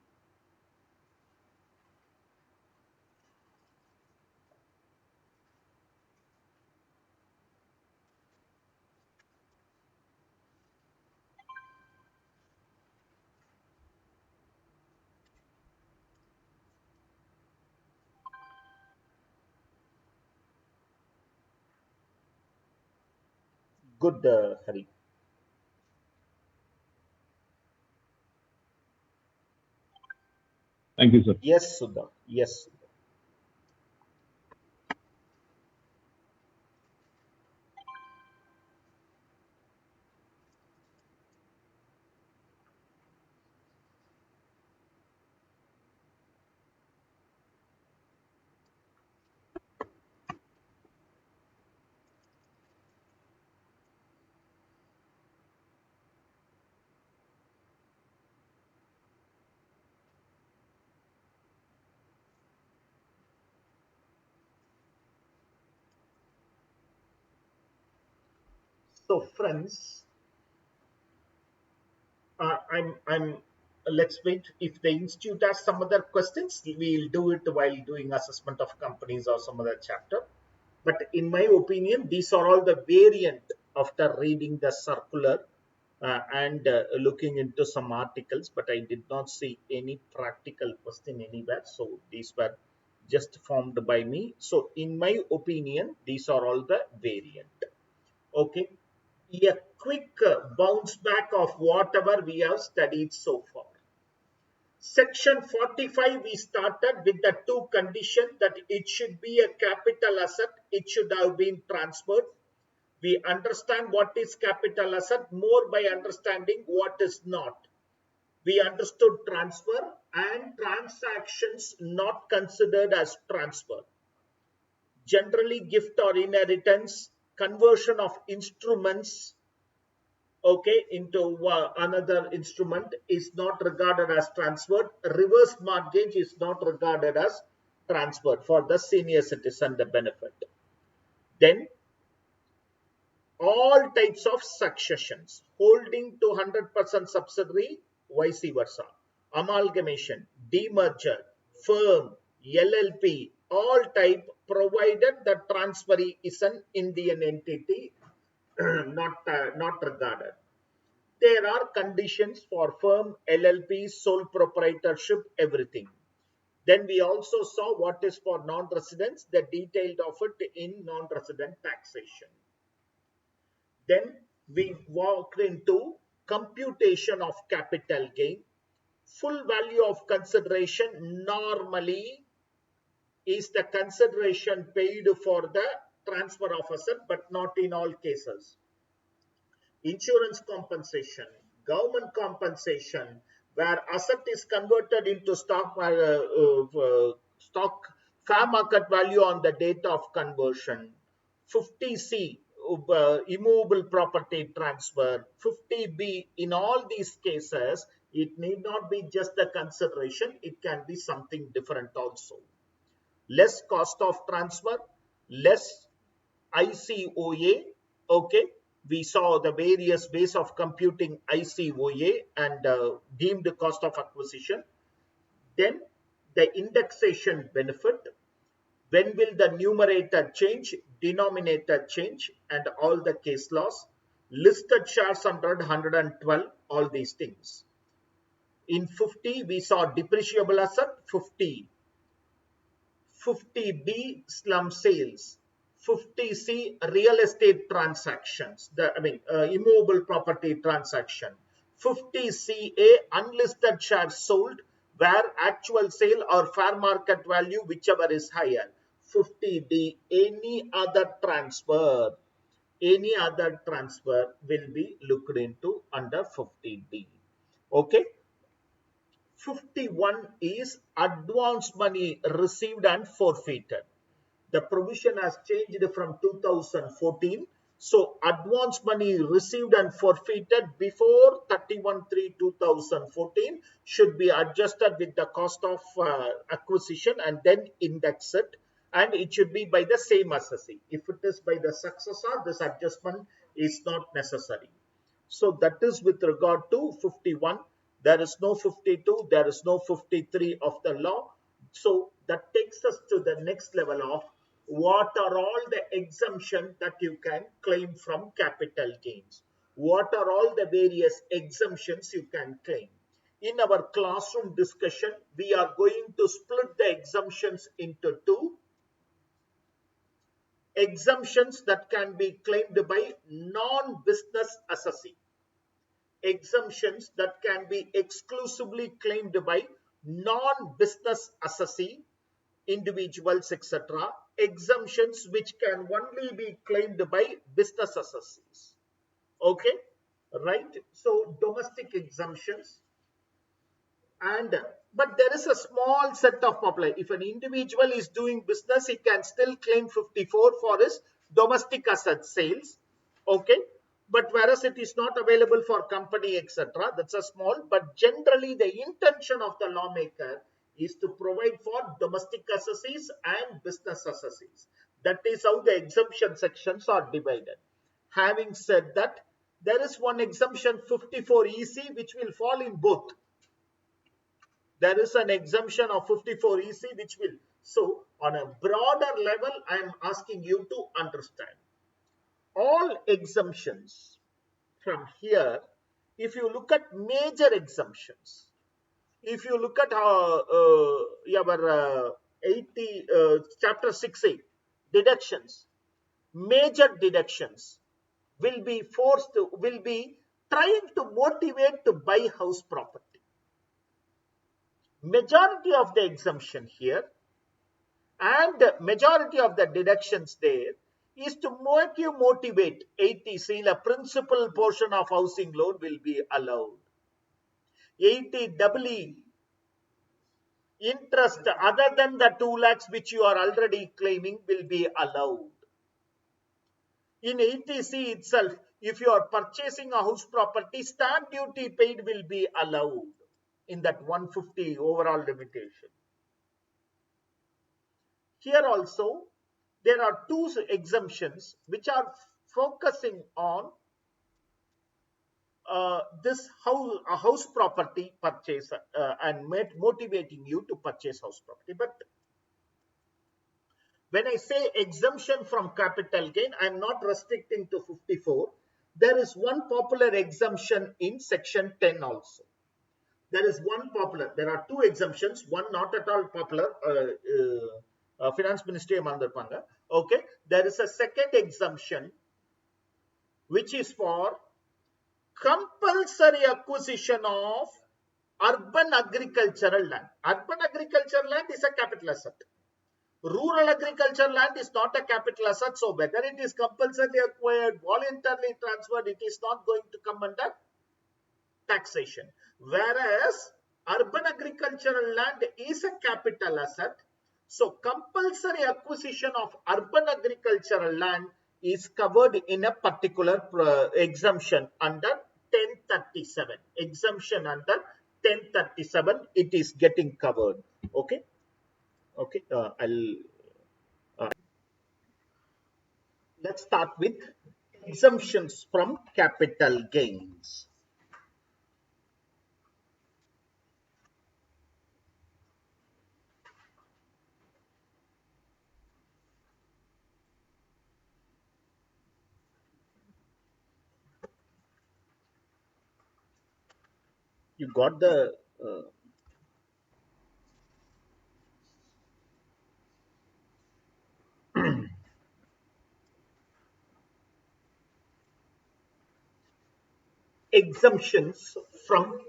Good, Hari.
Thank you, sir.
Yes, Sudha. Yes. So, friends, I'm. Let's wait. If the institute has some other questions, we'll do it while doing assessment of companies or some other chapter. But in my opinion, these are all the variant after reading the circular and looking into some articles. But I did not see any practical question anywhere. So these were just formed by me. So in my opinion, these are all the variant. Okay, a quick bounce back of whatever we have studied so far. Section 45, we started with the two conditions that it should be a capital asset, it should have been transferred. We understand what is capital asset more by understanding what is not. We understood transfer and transactions not considered as transfer. Generally, gift or inheritance, conversion of instruments, okay, into another instrument is not regarded as transferred. Reverse mortgage is not regarded as transferred for the senior citizen, the benefit. Then all types of successions, holding to 100% subsidiary, vice versa, amalgamation, demerger, firm, LLP, all type, provided the transferee is an Indian entity, not regarded. There are conditions for firm, LLP, sole proprietorship, everything. Then we also saw what is for non-residents, the detailed of it in non-resident taxation. Then we walked into computation of capital gain. Full value of consideration normally is the consideration paid for the transfer of asset, but not in all cases. Insurance compensation, government compensation, where asset is converted into stock fair market value on the date of conversion. 50C, immovable property transfer. 50B, in all these cases, it need not be just the consideration, it can be something different also. Less cost of transfer, less ICOA. Okay, we saw the various ways of computing ICOA and deemed cost of acquisition. Then the indexation benefit. When will the numerator change, denominator change, and all the case laws. Listed shares 100, 112, all these things. In 50, we saw depreciable asset, 50. 50B, slum sales. 50C, real estate transactions, immovable property transaction. 50CA, unlisted shares sold, where actual sale or fair market value, whichever is higher. 50D, any other transfer will be looked into under 50D. Okay. 51 is advance money received and forfeited. The provision has changed from 2014. So advance money received and forfeited before 31/3/2014 should be adjusted with the cost of acquisition and then index it, and it should be by the same assessee. If it is by the successor, this adjustment is not necessary. So that is with regard to 51. There is no 52, there is no 53 of the law. So that takes us to the next level of what are all the exemptions that you can claim from capital gains. What are all the various exemptions you can claim? In our classroom discussion, we are going to split the exemptions into two. Exemptions that can be claimed by non-business assessee. Exemptions that can be exclusively claimed by non-business assessee, individuals, etc. Exemptions which can only be claimed by business assessees. Okay, right? So domestic exemptions. And but there is a small set of population. If an individual is doing business, he can still claim 54 for his domestic asset sales. Okay, but whereas it is not available for company, etc. That's a small, but generally the intention of the lawmaker is to provide for domestic assessees and business assessees. That is how the exemption sections are divided. Having said that, there is one exemption 54EC which will fall in both. There is an exemption of 54EC which will. So on a broader level, I am asking you to understand all exemptions from here. If you look at major exemptions, if you look at our 80 chapter 6A deductions, major deductions will be trying to motivate to buy house property. Majority of the exemption here and majority of the deductions there is to make you motivate. 80C, the principal portion of housing loan will be allowed. 80EE, interest other than the 2 lakhs which you are already claiming will be allowed. In 80C itself, if you are purchasing a house property, stamp duty paid will be allowed in that 150 overall limitation. Here also, there are 2 exemptions which are focusing on this house property purchase and motivating you to purchase house property. But when I say exemption from capital gain, I am not restricting to 54. There is one popular exemption in section 10 also. There is one popular. There are 2 exemptions. One not at all popular. Finance Ministry Mandarpanga. Okay. There is a second exemption which is for compulsory acquisition of urban agricultural land. Urban agricultural land is a capital asset. Rural agricultural land is not a capital asset. So whether it is compulsorily acquired, voluntarily transferred, it is not going to come under taxation. Whereas urban agricultural land is a capital asset. So compulsory acquisition of urban agricultural land is covered in a particular exemption under 1037. Exemption under 1037, it is getting covered. Okay. Okay. Let's start with exemptions from capital gains. You got the exemptions from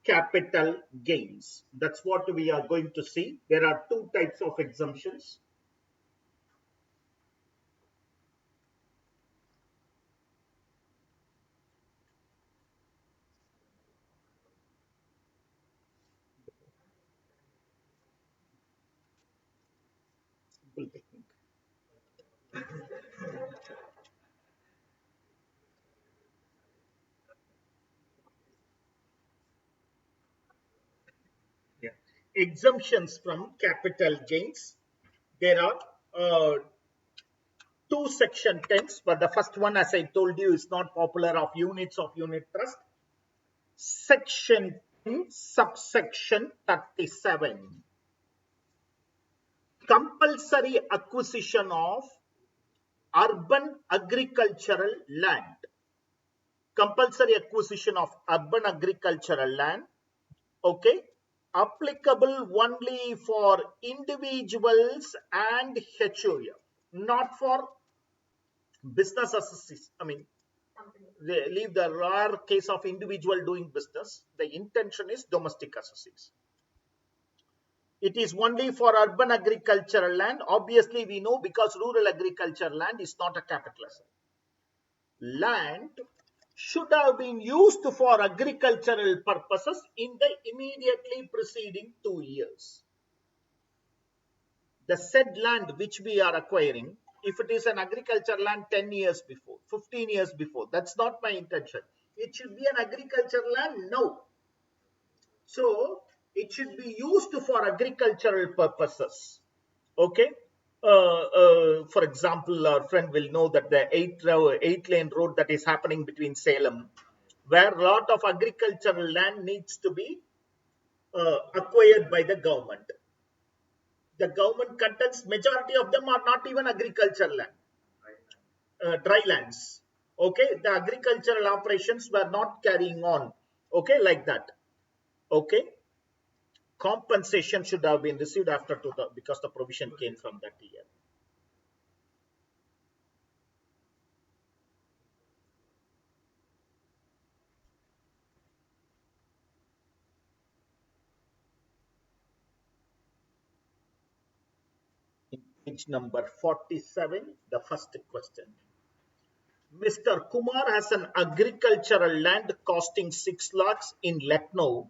capital gains. That's what we are going to see. There are 2 types of exemptions. Yeah. Exemptions from capital gains. There are 2 section 10s, but the first one, as I told you, is not popular, of units of unit trust. Section 10, subsection 37. Compulsory acquisition of urban agricultural land. Compulsory acquisition of urban agricultural land. Okay. Applicable only for individuals and HUF, not for business associates. I mean, they leave the rare case of individual doing business. The intention is domestic associates. It is only for urban agricultural land. Obviously, we know because rural agricultural land is not a capital asset. Land should have been used for agricultural purposes in the immediately preceding 2 years. The said land which we are acquiring, if it is an agricultural land 10 years before, 15 years before, that's not my intention. It should be an agricultural land now. So it should be used for agricultural purposes. Okay. For example, our friend will know that the eight-lane road that is happening between Salem, where a lot of agricultural land needs to be acquired by the government. The government contents, majority of them are not even agricultural land, dry lands. Okay, the agricultural operations were not carrying on. Okay, like that. Okay, compensation should have been received after because the provision came from that year. In page number 47, the first question. Mr. Kumar has an agricultural land costing 6 lakhs in Lucknow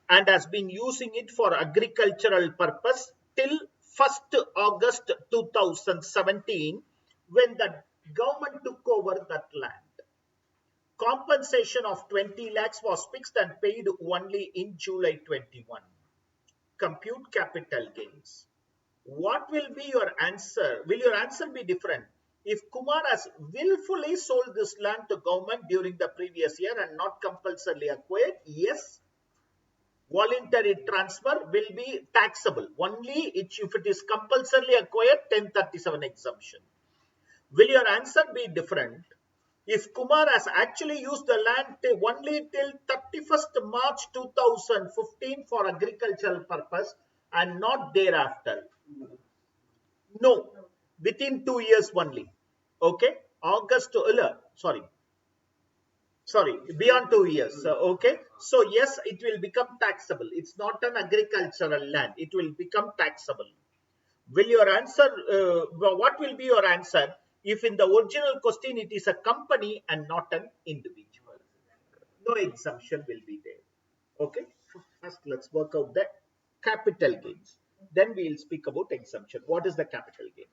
and has been using it for agricultural purpose till 1st August 2017 when the government took over that land. Compensation of 20 lakhs was fixed and paid only in July 21. Compute capital gains. What will be your answer? Will your answer be different? If Kumar has willfully sold this land to government during the previous year and not compulsorily acquired, yes, voluntary transfer will be taxable. Only if it is compulsorily acquired, 1037 exemption. Will your answer be different? If Kumar has actually used the land only till 31st March 2015 for agricultural purpose and not thereafter, no, within 2 years only. Okay, August, sorry, beyond 2 years. Okay, so yes, it will become taxable. It's not an agricultural land. It will become taxable. Will your answer? What will be your answer if in the original question it is a company and not an individual? No exemption will be there. Okay, first let's work out the capital gains. Then we will speak about exemption. What is the capital gain?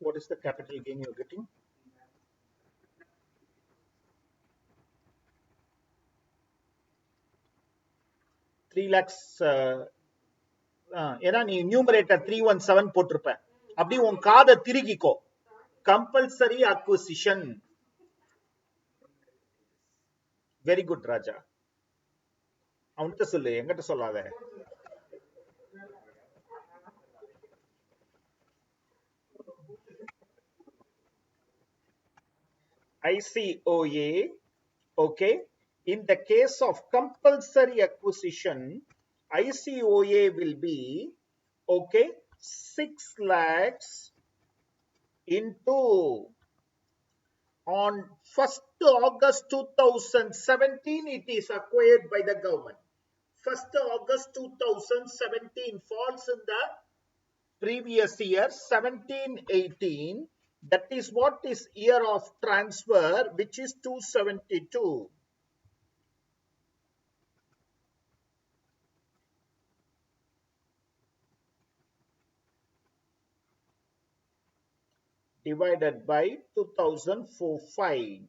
What is the capital gain you're getting? 3 lakhs. ஏன்னா நீ numerator 317 போட்டிருப்ப. அப்படி உன் காதை திருகிக்கோ. Compulsory acquisition. Very good Raja. அவன்கிட்ட சொல்லு, என்கிட்ட சொல்லாத. ICOA, okay. In the case of compulsory acquisition, ICOA will be, okay, 6 lakhs into on 1st August 2017 it is acquired by the government. 1st August 2017 falls in the previous year 1718. That is what is year of transfer, which is 272. Divided by 2004-5.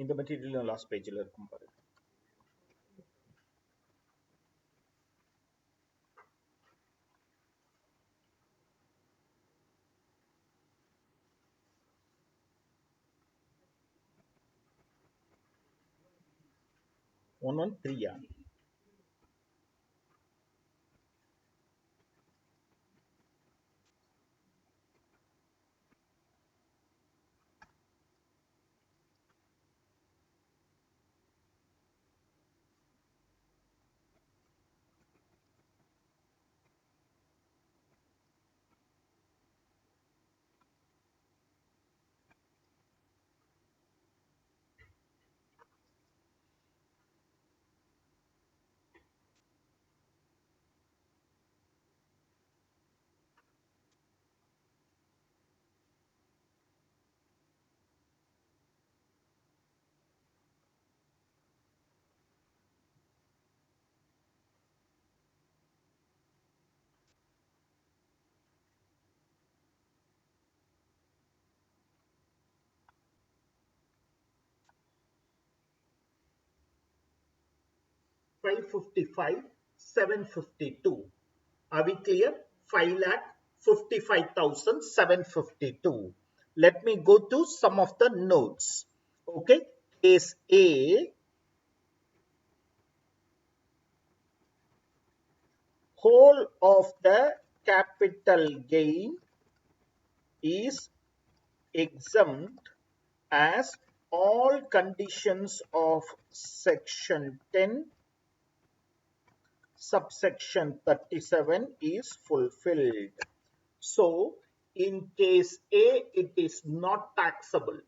இந்த material last பேஜில் இருக்கும் பாருங்க. One 3 555 752. Are we clear? 5,55,752. Let me go to some of the notes. Okay, case A, whole of the capital gain is exempt as all conditions of section 10 subsection 37 is fulfilled. So in case A, it is not taxable.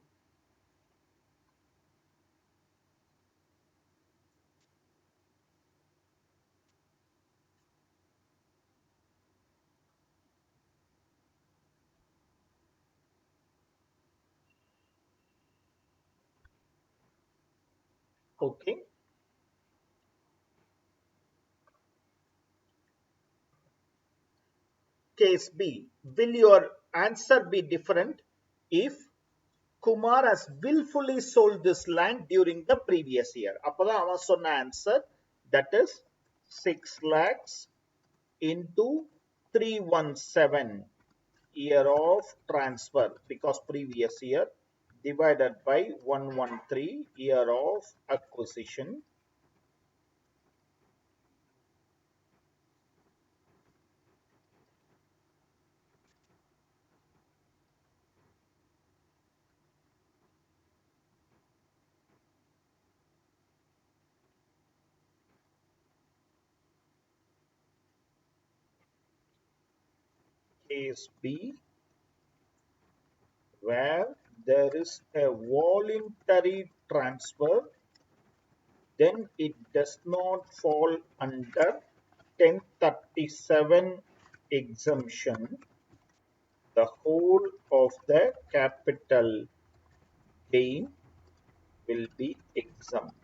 Okay. Case B, will your answer be different if Kumar has willfully sold this land during the previous year? அப்பதான் அவன் சொன்ன answer, that is 6 lakhs into 317 year of transfer, because previous year, divided by 113 year of acquisition. Case B, where there is a voluntary transfer, then it does not fall under 1037 exemption. The whole of the capital gain will be exempt.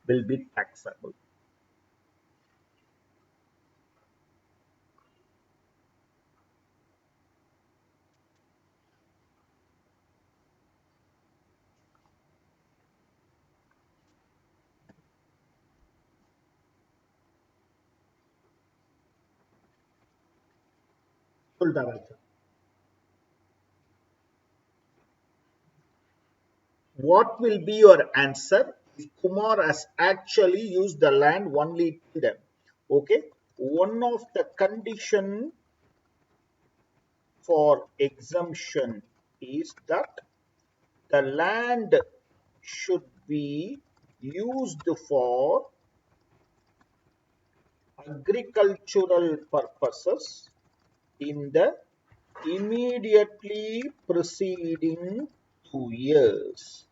Will be taxable. What will be your answer if Kumar has actually used the land only to them? Okay, one of the condition for exemption is that the land should be used for agricultural purposes in the immediately preceding 2 years.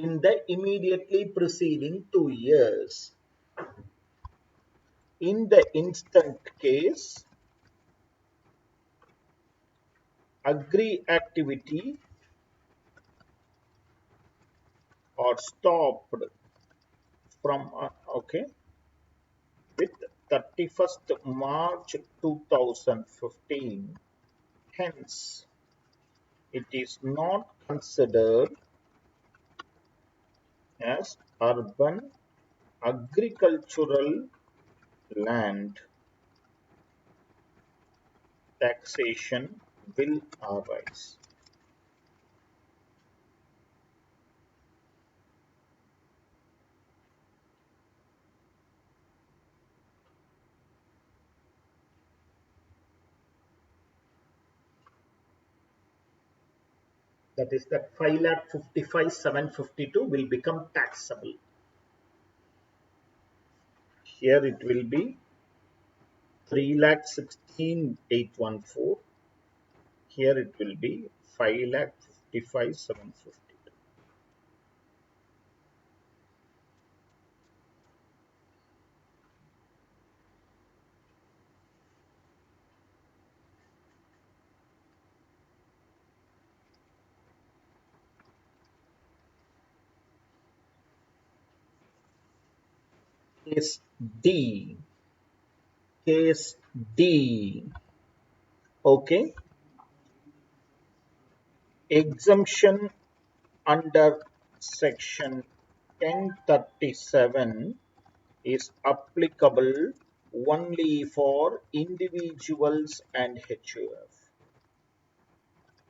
In the immediately preceding 2 years. In the instant case, agree activity or stopped from okay with 31st March 2015. Hence, it is not considered as urban agricultural land. Taxation will arise. That is that 5,55,752 will become taxable. Here it will be 3,16,814. Here it will be 5,55,752. Case D. Case D. Okay. Exemption under section 1037 is applicable only for individuals and HUF.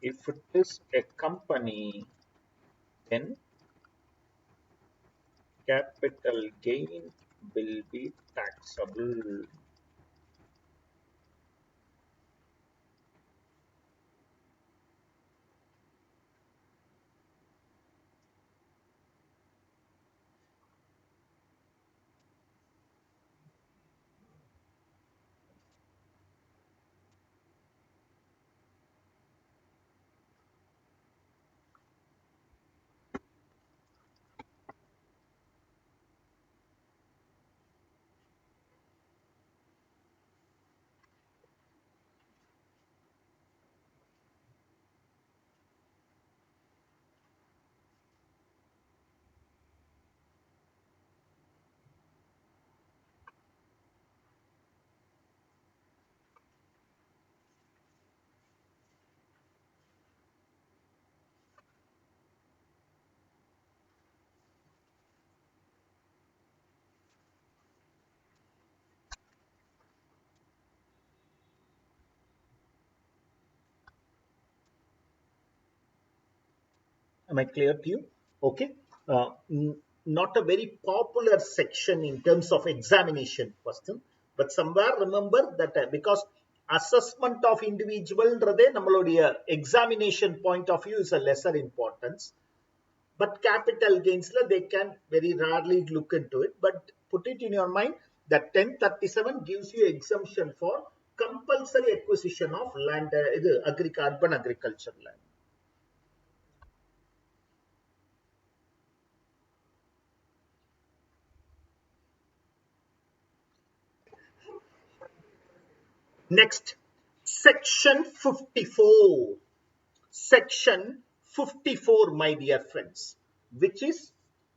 If it is a company, then capital gain will be taxable. Am I clear to you? Okay. Not a very popular section in terms of examination question, but somewhere remember that because assessment of individual examination point of view is a lesser importance, but capital gains they can very rarely look into it. But put it in your mind that 1037 gives you exemption for compulsory acquisition of land, urban agriculture land. Next, section 54. Section 54, my dear friends, which is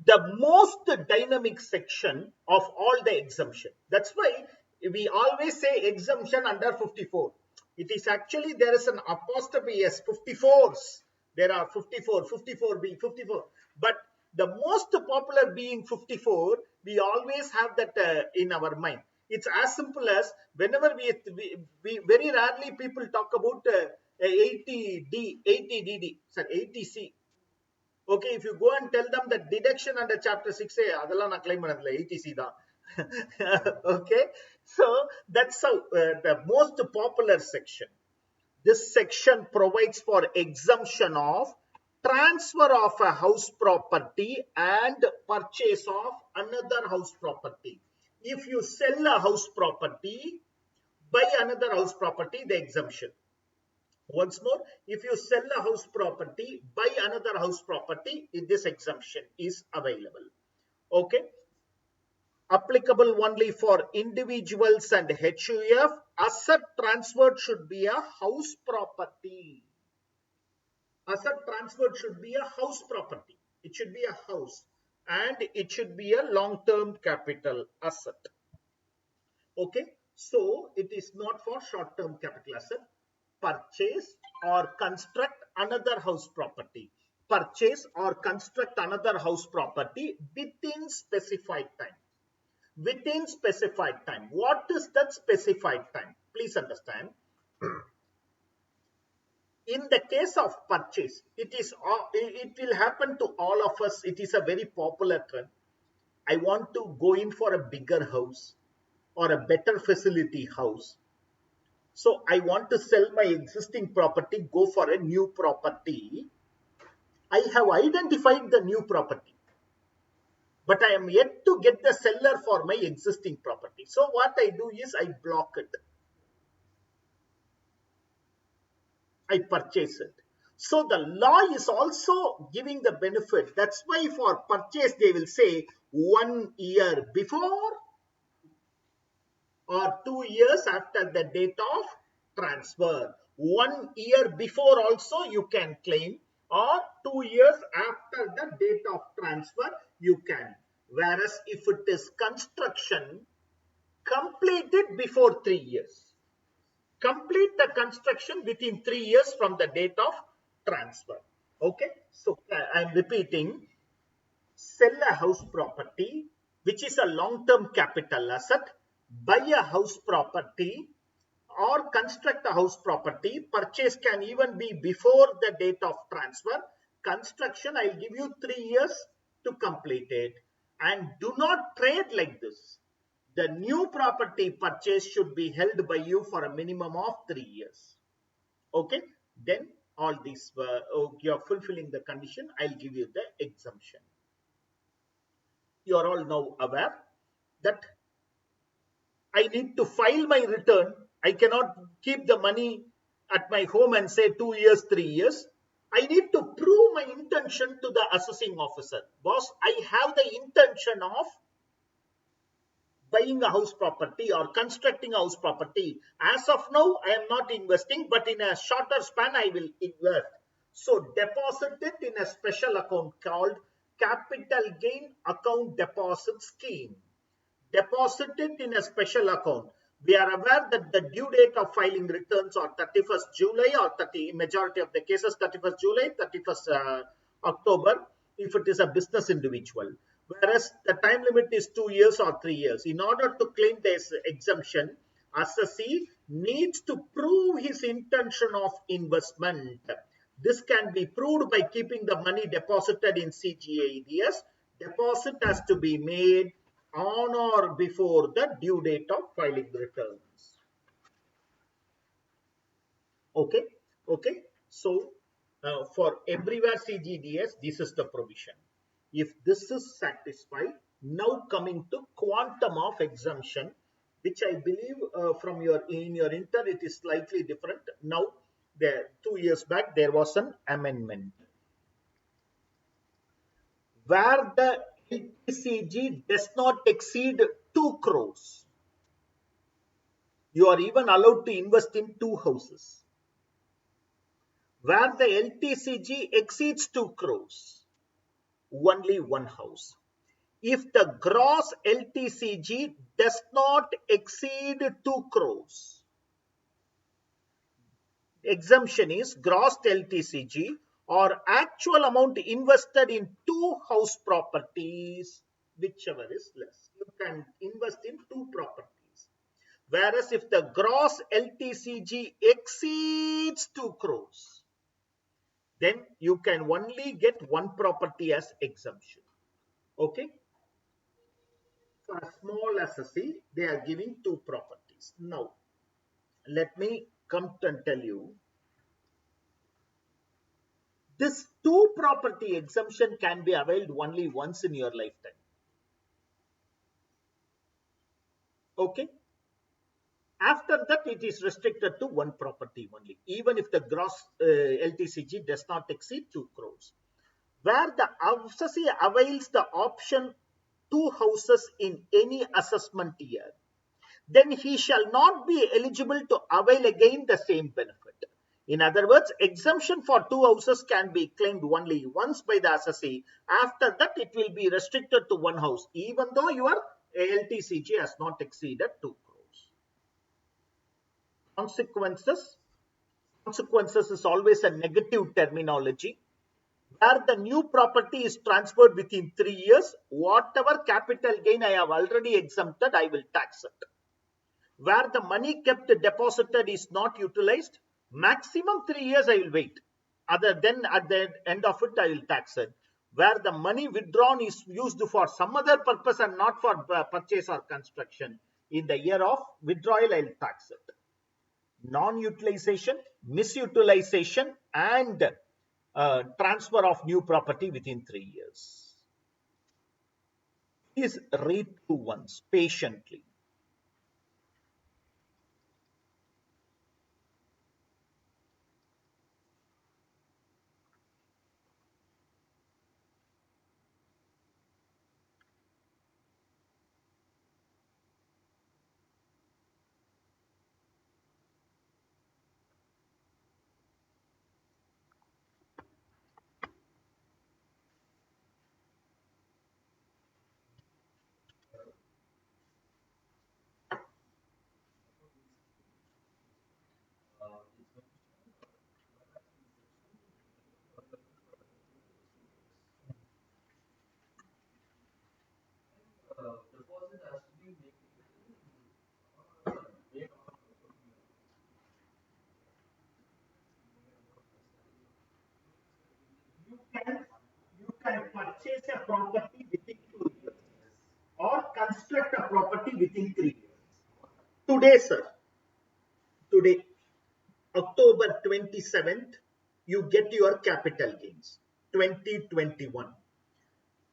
the most dynamic section of all the exemption. That's why we always say exemption under 54. It is actually there is an apostrophe s 54s. There are 54, 54b, 54. But the most popular being 54, we always have that in our mind. It's as simple as whenever we very rarely people talk about 80D, 80DD, sorry, 80C. Okay, if you go and tell them that deduction under chapter 6A, அதெல்லாம் நான் claim பண்ணதில்லை 80C தான். Okay, so that's how the most popular section. This section provides for exemption of transfer of a house property and purchase of another house property. If you sell a house property, buy another house property, the exemption. Once more, if you sell a house property, buy another house property, this exemption is available. Okay, applicable only for individuals and HUF. Asset transferred should be a house property. Asset transferred should be a house property. It should be a house and it should be a long-term capital asset. Okay, so it is not for short-term capital asset. Purchase or construct another house property. Purchase or construct another house property within specified time. Within specified time. What is that specified time? Please understand. In the case of purchase, it will happen to all of us. It is a very popular trend. I want to go in for a bigger house or a better facility house. So I want to sell my existing property, go for a new property. I have identified the new property, but I am yet to get the seller for my existing property. So what I do is I block it. I purchase it. So the law is also giving the benefit. That's why for purchase they will say 1 year before or 2 years after the date of transfer. 1 year before also you can claim, or 2 years after the date of transfer you can. Whereas if it is construction, complete it before 3 years. Complete the construction within 3 years from the date of transfer. Okay, so I'm repeating: sell a house property, which is a long-term capital asset, buy a house property or construct a house property. Purchase can even be before the date of transfer. Construction, I'll give you 3 years to complete it. And do not trade like this. The new property purchase should be held by you for a minimum of 3 years. Okay, then all these, you're fulfilling the condition, I'll give you the exemption. You are all now aware that I need to file my return. I cannot keep the money at my home and say 2 years, 3 years. I need to prove my intention to the assessing officer. Boss, I have the intention of buying a house property or constructing a house property. As of now, I am not investing, but in a shorter span, I will invest. So deposit it in a special account called Capital Gain Account Deposit Scheme. Deposit it in a special account. We are aware that the due date of filing returns are 31st July or majority of the cases 31st July, 31st October if it is a business individual. Whereas the time limit is 2 years or 3 years. In order to claim this exemption, assessee needs to prove his intention of investment. This can be proved by keeping the money deposited in CGADS. Deposit has to be made on or before the due date of filing returns. Okay, okay. So for everywhere CGDS, this is the provision. If this is satisfied, now coming to quantum of exemption, which I believe from in your inter it is slightly different. Now, there 2 years back there was an amendment where the LTCG does not exceed 2 crores. You are even allowed to invest in 2 houses. Where the LTCG exceeds 2 crores, only 1 house. If the gross LTCG does not exceed 2 crores, exemption is gross LTCG or actual amount invested in 2 house properties, whichever is less. You can invest in 2 properties. Whereas if the gross LTCG exceeds 2 crores, then you can only get 1 property as exemption. Okay. For a small assessee, they are giving 2 properties. Now, let me come and tell you, this 2 property exemption can be availed only once in your lifetime. Okay. After that, it is restricted to 1 property only, even if the gross LTCG does not exceed 2 crores. Where the assessee avails the option 2 houses in any assessment year, then he shall not be eligible to avail again the same benefit. In other words, exemption for two houses can be claimed only once by the assessee. After that, it will be restricted to one house, even though your LTCG has not exceeded 2 crores. Consequences. Consequences is always a negative terminology. Where the new property is transferred within 3 years, whatever capital gain I have already exempted, I will tax it. Where the money kept deposited is not utilized, maximum 3 years I will wait. Other than at the end of it, I will tax it. Where the money withdrawn is used for some other purpose and not for purchase or construction, in the year of withdrawal, I will tax it. Non-utilization, misutilization, and transfer of new property within 3 years. Please read through once patiently. You can purchase a property within 2 years or construct a property within 3 years. Today, sir, today, October 27th, you get your capital gains 2021.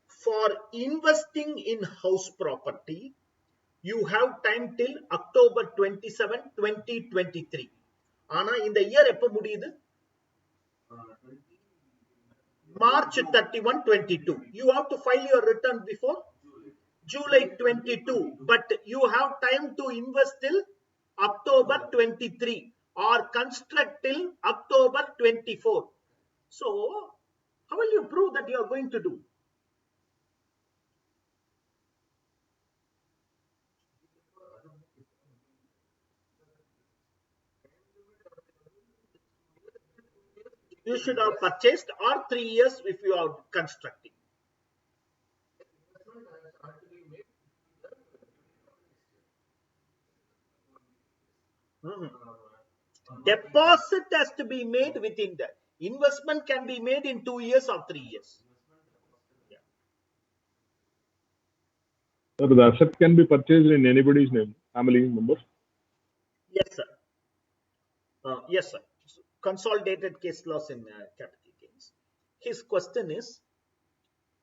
For investing in house property, you have time till October 27, 2023. ஆனா இந்த year எப்ப முடியுது? March 31, 22. You have to file your return before July 22, but you have time to invest till October 23 or construct till October 24. So, how will you prove that you are going to do? You should have purchased, or 3 years if you are constructing. Deposit has to be made within that. Investment can be made in 2 years or 3 years. Yeah.
So the asset can be purchased in anybody's name, family member.
Yes, sir. Yes, sir. Consolidated case loss in capital gains. His question is,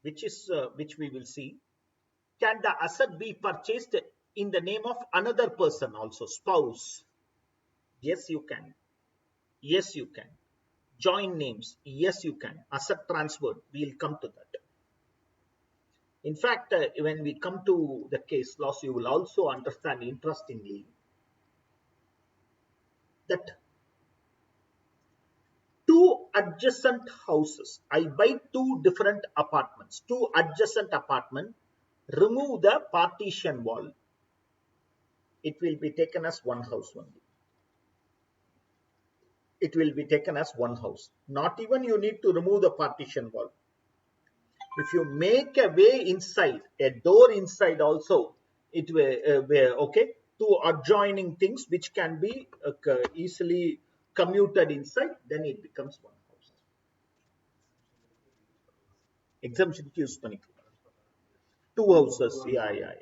which we will see, can the asset be purchased in the name of another person also, spouse? Yes, you can. Yes, you can. Joint names? Yes, you can. Asset transferred? We'll come to that. In fact, when we come to the case loss, you will also understand interestingly that two adjacent houses, I buy two different apartments, two adjacent apartments, remove the partition wall, it will be taken as one house only. It will be taken as one house. Not even you need to remove the partition wall. If you make a way inside, a door inside also, it will okay, two adjoining things which can be easily commuted inside, then it becomes one house. Exemption use பண்ணிக்கலாம். Two houses, yeah.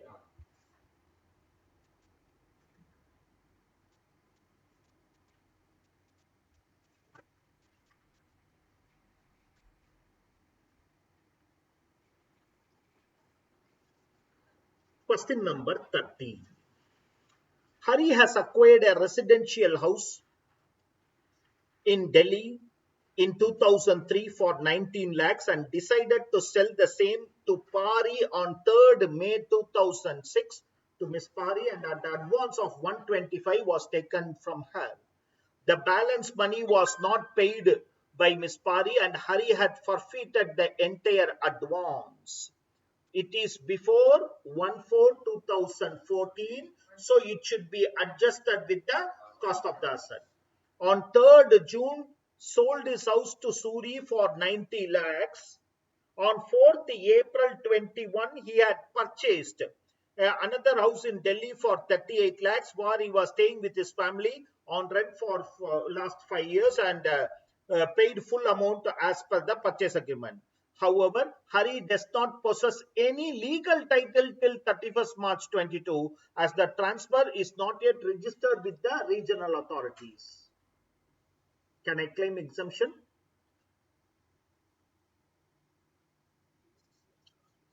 Question number 13. Hari has acquired a residential house in Delhi in 2003 for 19 lakhs and decided to sell the same to Pari on 3rd May 2006 to Miss Pari, and an advance of 125 was taken from her. The balance money was not paid by Miss Pari, and Hari had forfeited the entire advance. It is before 1/4/2014, so it should be adjusted with the cost of the asset. On 3rd June, sold his house to Suri for 90 lakhs. On 4th April 21, he had purchased another house in Delhi for 38 lakhs, where he was staying with his family on rent for last 5 years, and paid full amount as per the purchase agreement. However, Hari does not possess any legal title till 31st March 22, as the transfer is not yet registered with the regional authorities. Can I claim exemption?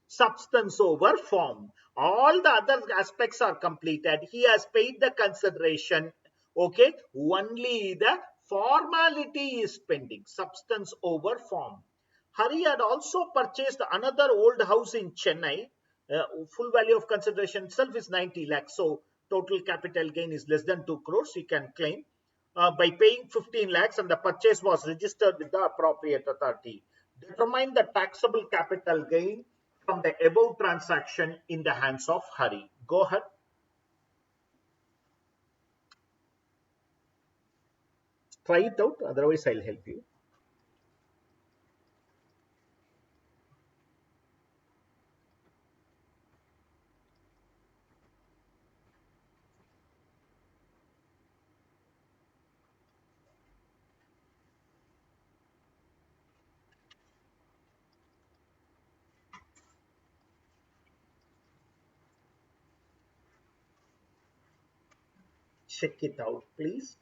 Substance over form. All the other aspects are completed. He has paid the consideration. Okay, only the formality is pending. Substance over form. Hari had also purchased another old house in Chennai. Full value of consideration itself is 90 lakhs. So total capital gain is less than 2 crores. He can claim by paying 15 lakhs, and the purchase was registered with the appropriate authority. Determine the taxable capital gain from the above transaction in the hands of Hari. Go ahead. Try it out. Otherwise, I'll help you. Check it out, please.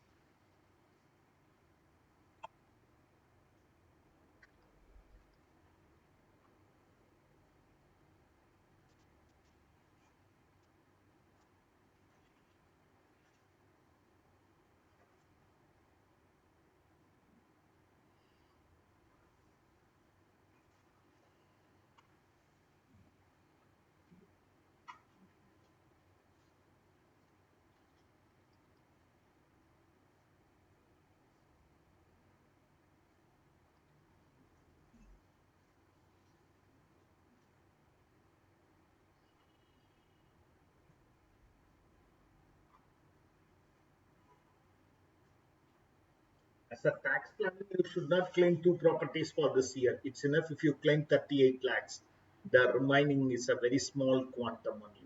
As a tax planner, you should not claim two properties for this year. It's enough if you claim 38 lakhs. The remaining is a very small quantum only.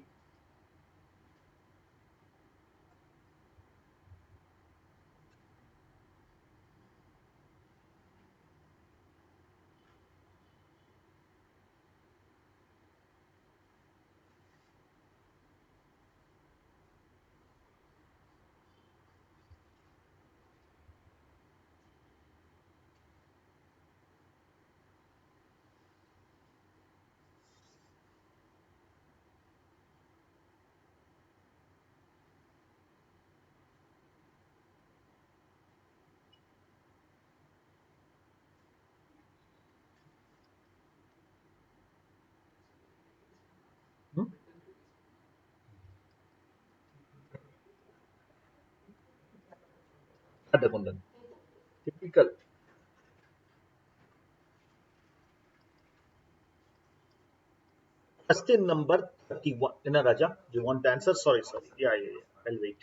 അതുകൊണ്ടാണ്. Typical. Question number 31. Inna Raja, do you want the answer? Sorry, sorry. Yeah, yeah, yeah. I'll wait.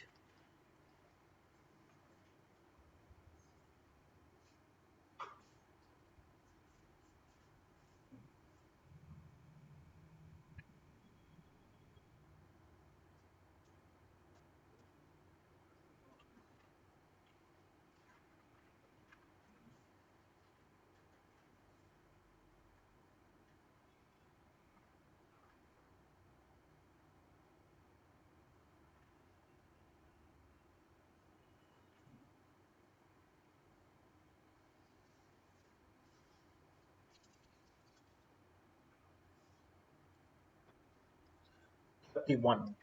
31.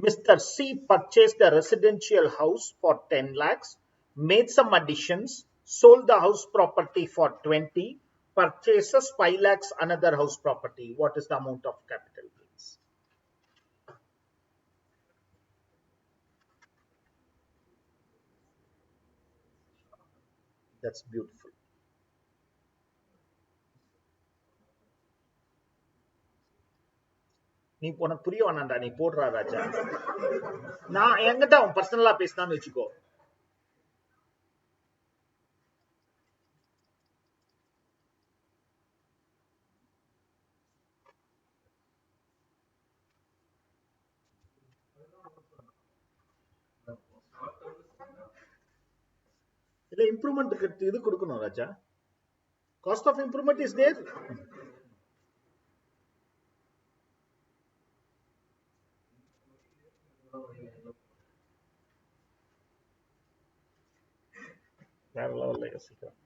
Mr. C purchased a residential house for 10 lakhs, made some additions, sold the house property for 20, purchases 5 lakhs another house property. What is the amount of capital gains? That's beautiful. நீ உனக்கு புரிய வேணாம்டா நீ போடுறா ராஜா நான் என்கிட்ட அவன் பர்சனலா பேசினான்னு வச்சுக்கோ இல்ல இம்ப்ரூவ்மெண்ட் இது கொடுக்கணும் Raja cost of improvement is there வேற லெவல்ல யோசிக்கிறேன்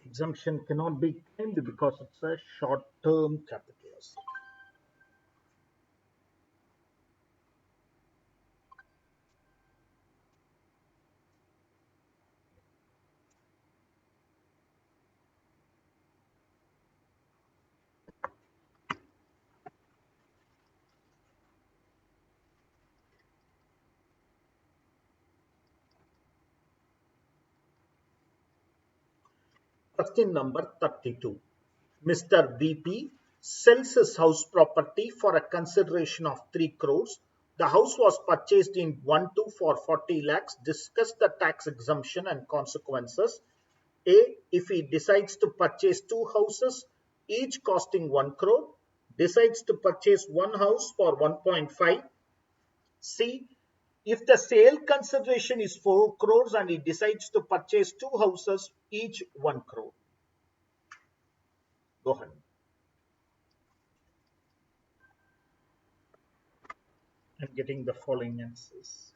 Exemption cannot be claimed because it's a short-term capital asset. Question number 32. Mr. VP sells his house property for a consideration of 3 crores. The house was purchased in 1-2 for 40 lakhs. Discuss the tax exemption and consequences. A. If he decides to purchase 2 houses, each costing 1 crore, decides to purchase one house for 1.5. C. If the sale consideration is 4 crores and he decides to purchase 2 houses, each 1 crore. Go ahead. I'm getting the following answers.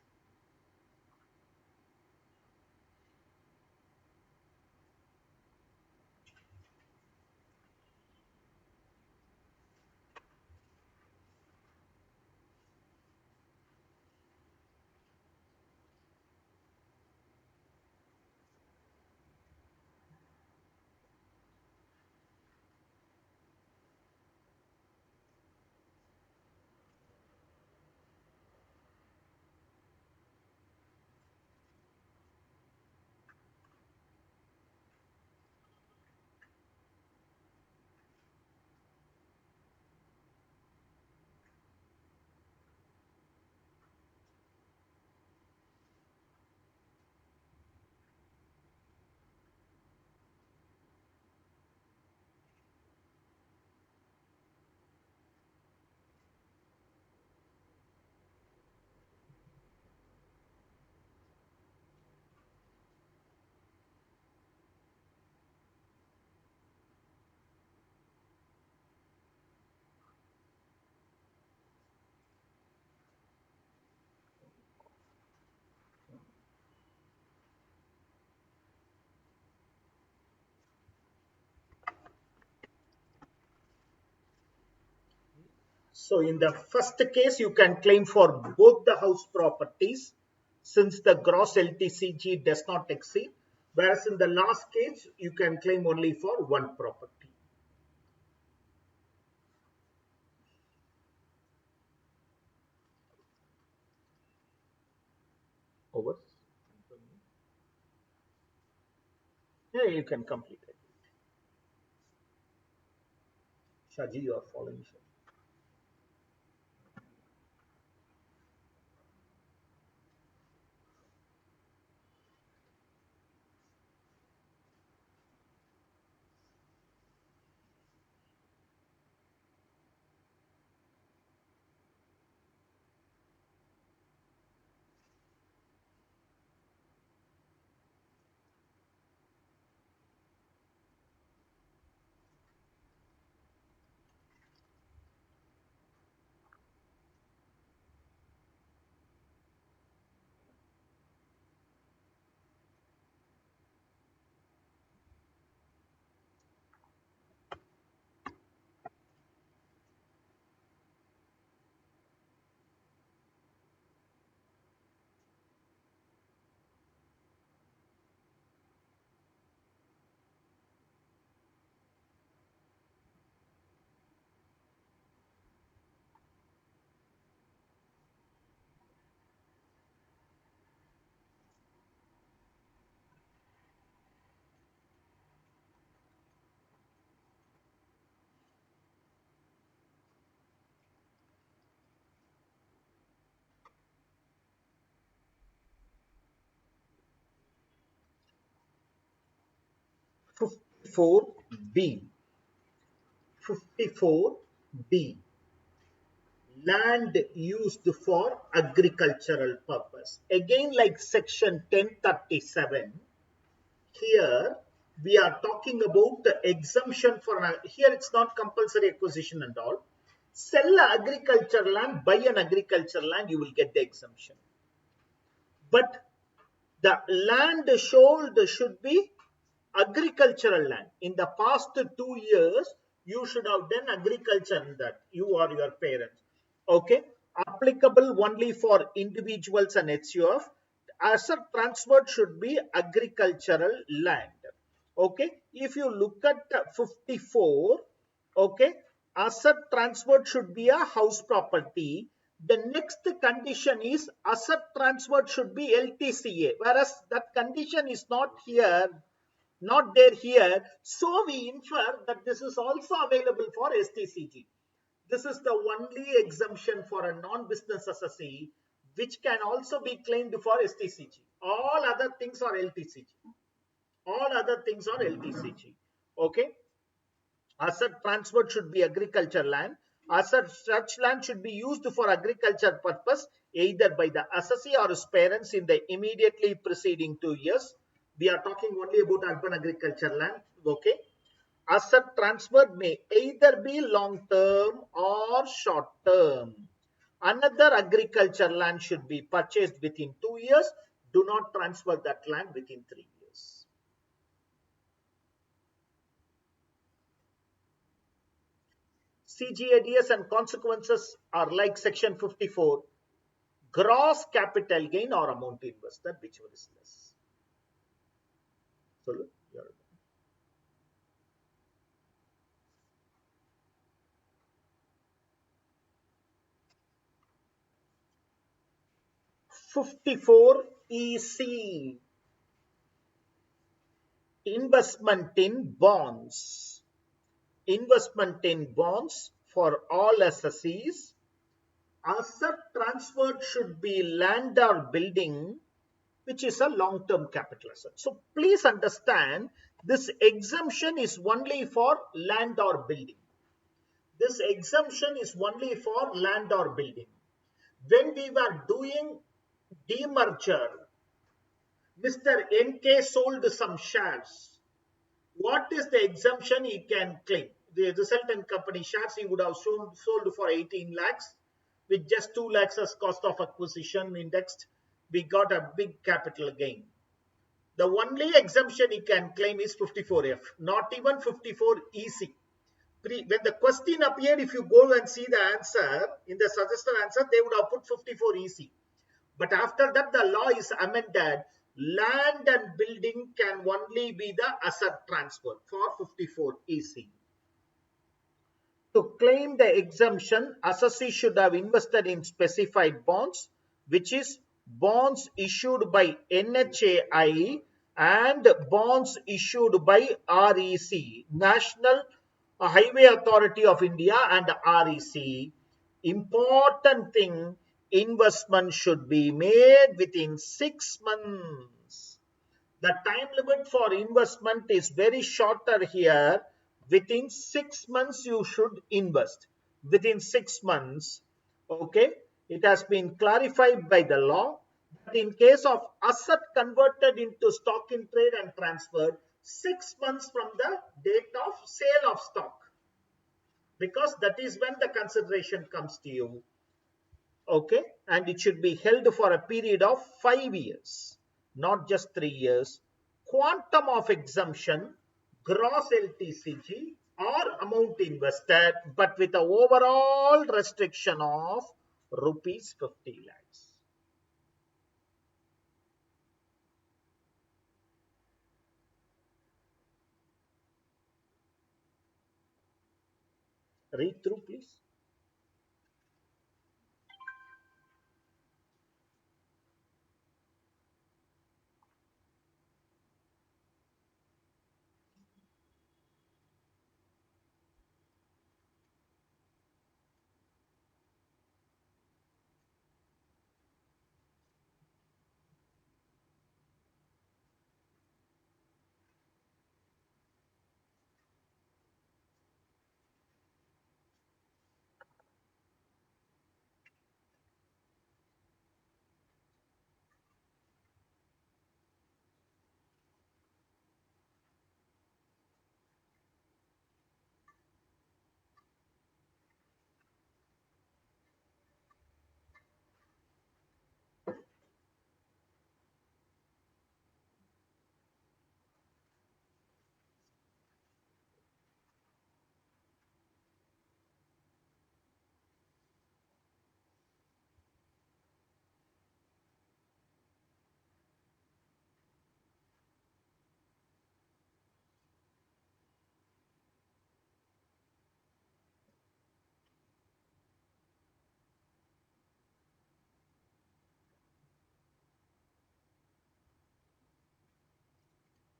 So in the first case, you can claim for both the house properties since the gross LTCG does not exceed. Whereas in the last case, you can claim only for one property. Over. Yeah, you can complete it. Shaji, you are following. 54B. 54B. Land used for agricultural purpose. Again, like section 1037, here we are talking about the exemption for here it's not compulsory acquisition and all. Sell agriculture land, buy an agriculture land, you will get the exemption. But the land sold should be agricultural land. In the past 2 years, you should have done agriculture in that, you or your parents. Okay, applicable only for individuals and HUF. Asset transferred should be agricultural land. Okay, if you look at 54, okay, asset transferred should be a house property. The next condition is asset transferred should be LTCA, whereas that condition is not here, not there here. So we infer that this is also available for STCG. This is the only exemption for a non-business assessee which can also be claimed for STCG. All other things are LTCG. All other things are LTCG. Okay. Asset transferred should be agriculture land. Asset such land should be used for agriculture purpose either by the assessee or his parents in the immediately preceding 2 years. We are talking only about urban agriculture land. Okay. Asset transfer may either be long term or short term. Another agriculture land should be purchased within 2 years. Do not transfer that land within 3 years. CGADS and consequences are like section 54. Gross capital gain or amount invested, whichever is less. So, 54 EC, investment in bonds. Investment in bonds for all assessees. Asset transferred should be land or building, which is a long-term capital asset. So please understand, this exemption is only for land or building. This exemption is only for land or building. When we were doing demerger, Mr. NK sold some shares. What is the exemption he can claim? The resultant company shares he would have sold for 18 lakhs with just 2 lakhs as cost of acquisition indexed. We got a big capital gain. The only exemption he can claim is 54F, not even 54 EC. when the question appeared, if you go and see the answer, in the suggested answer, they would have put 54 easy. But after that, the law is amended. Land and building can only be the asset transfer for 54 easy. To claim the exemption, assessee should have invested in specified bonds, which is bonds issued by NHAI and bonds issued by REC, National Highway Authority of India, and REC. Important thing, investment should be made within 6 months. The time limit for investment is very shorter here. Within 6 months you should invest. Within 6 months, okay, it has been clarified by the law that in case of asset converted into stock in trade and transferred, 6 months from the date of sale of stock, because that is when the consideration comes to you. Okay, and it should be held for a period of 5 years, not just 3 years. Quantum of exemption, gross LTCG or amount invested, but with an overall restriction of rupees 50 lakhs. Read through, please.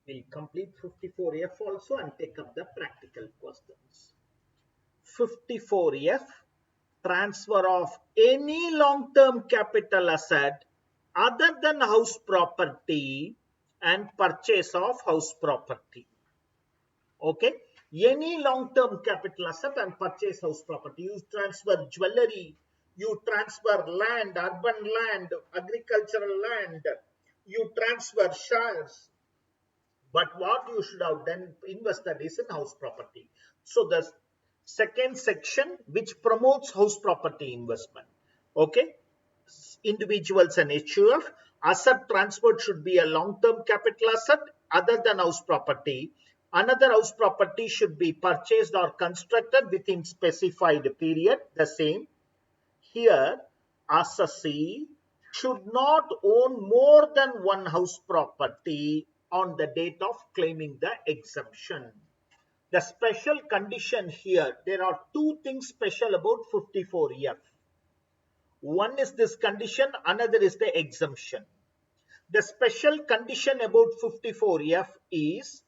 We'll complete 54F also and take up the practical questions. 54F, transfer of any long-term capital asset other than house property and purchase of house property. Okay, any long-term capital asset and purchase house property. You transfer jewelry, you transfer land, urban land, agricultural land, you transfer shares, but what you should have done invested is in house property. So the second section which promotes house property investment. Okay, individuals and HUF, asset transferred should be a long-term capital asset other than house property. Another house property should be purchased or constructed within specified period. The same here, assessee should not own more than one house property on the date of claiming the exemption. The special condition here, there are two things special about 54F. One is this condition, another is the exemption. The special condition about 54F is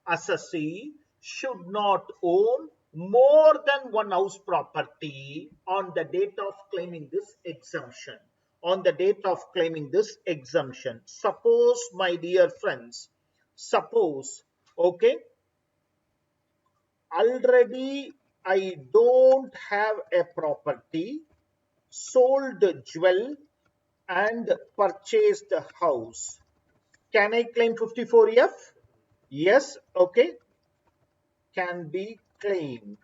assessee should not own more than one house property on the date of claiming this exemption. On the date of claiming this exemption. Suppose, my dear friends, suppose, okay, already I don't have a property, sold jewel and purchased a house. Can I claim 54F? Yes, okay, can be claimed.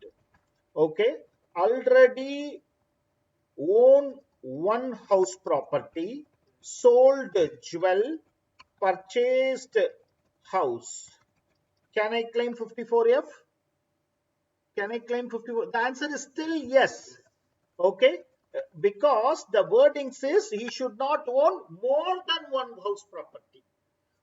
Okay, already own one house property, sold jewel, purchased house. Can I claim 54F? Can I claim 54? The answer is still yes. Okay, because the wording says he should not own more than one house property.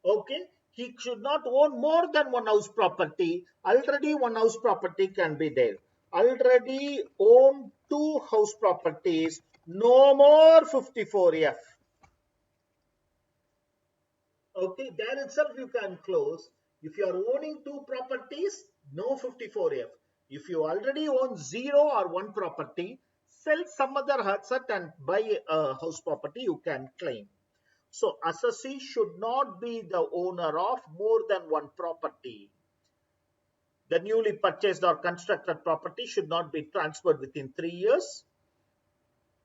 Okay, he should not own more than one house property. Already one house property can be there. Already own two house properties. No more 54F. Okay, there itself you can close. If you are owning two properties, no 54F. If you already own zero or one property, sell some other asset and buy a house property, you can claim. So assessee should not be the owner of more than one property. The newly purchased or constructed property should not be transferred within 3 years.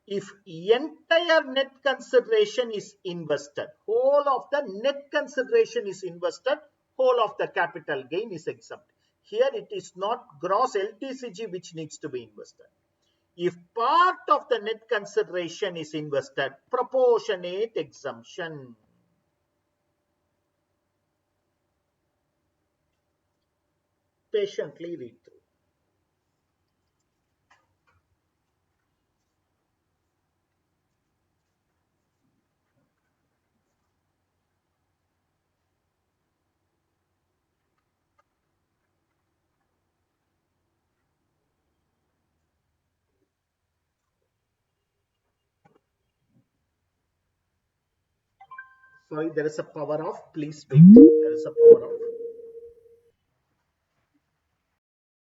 If entire net consideration is invested, whole of the net consideration is invested, whole of the capital gain is exempt. Here it is not gross LTCG which needs to be invested. If part of the net consideration is invested, proportionate exemption. Patiently read through. Sorry, there is a power off. Please wait. There is a power off.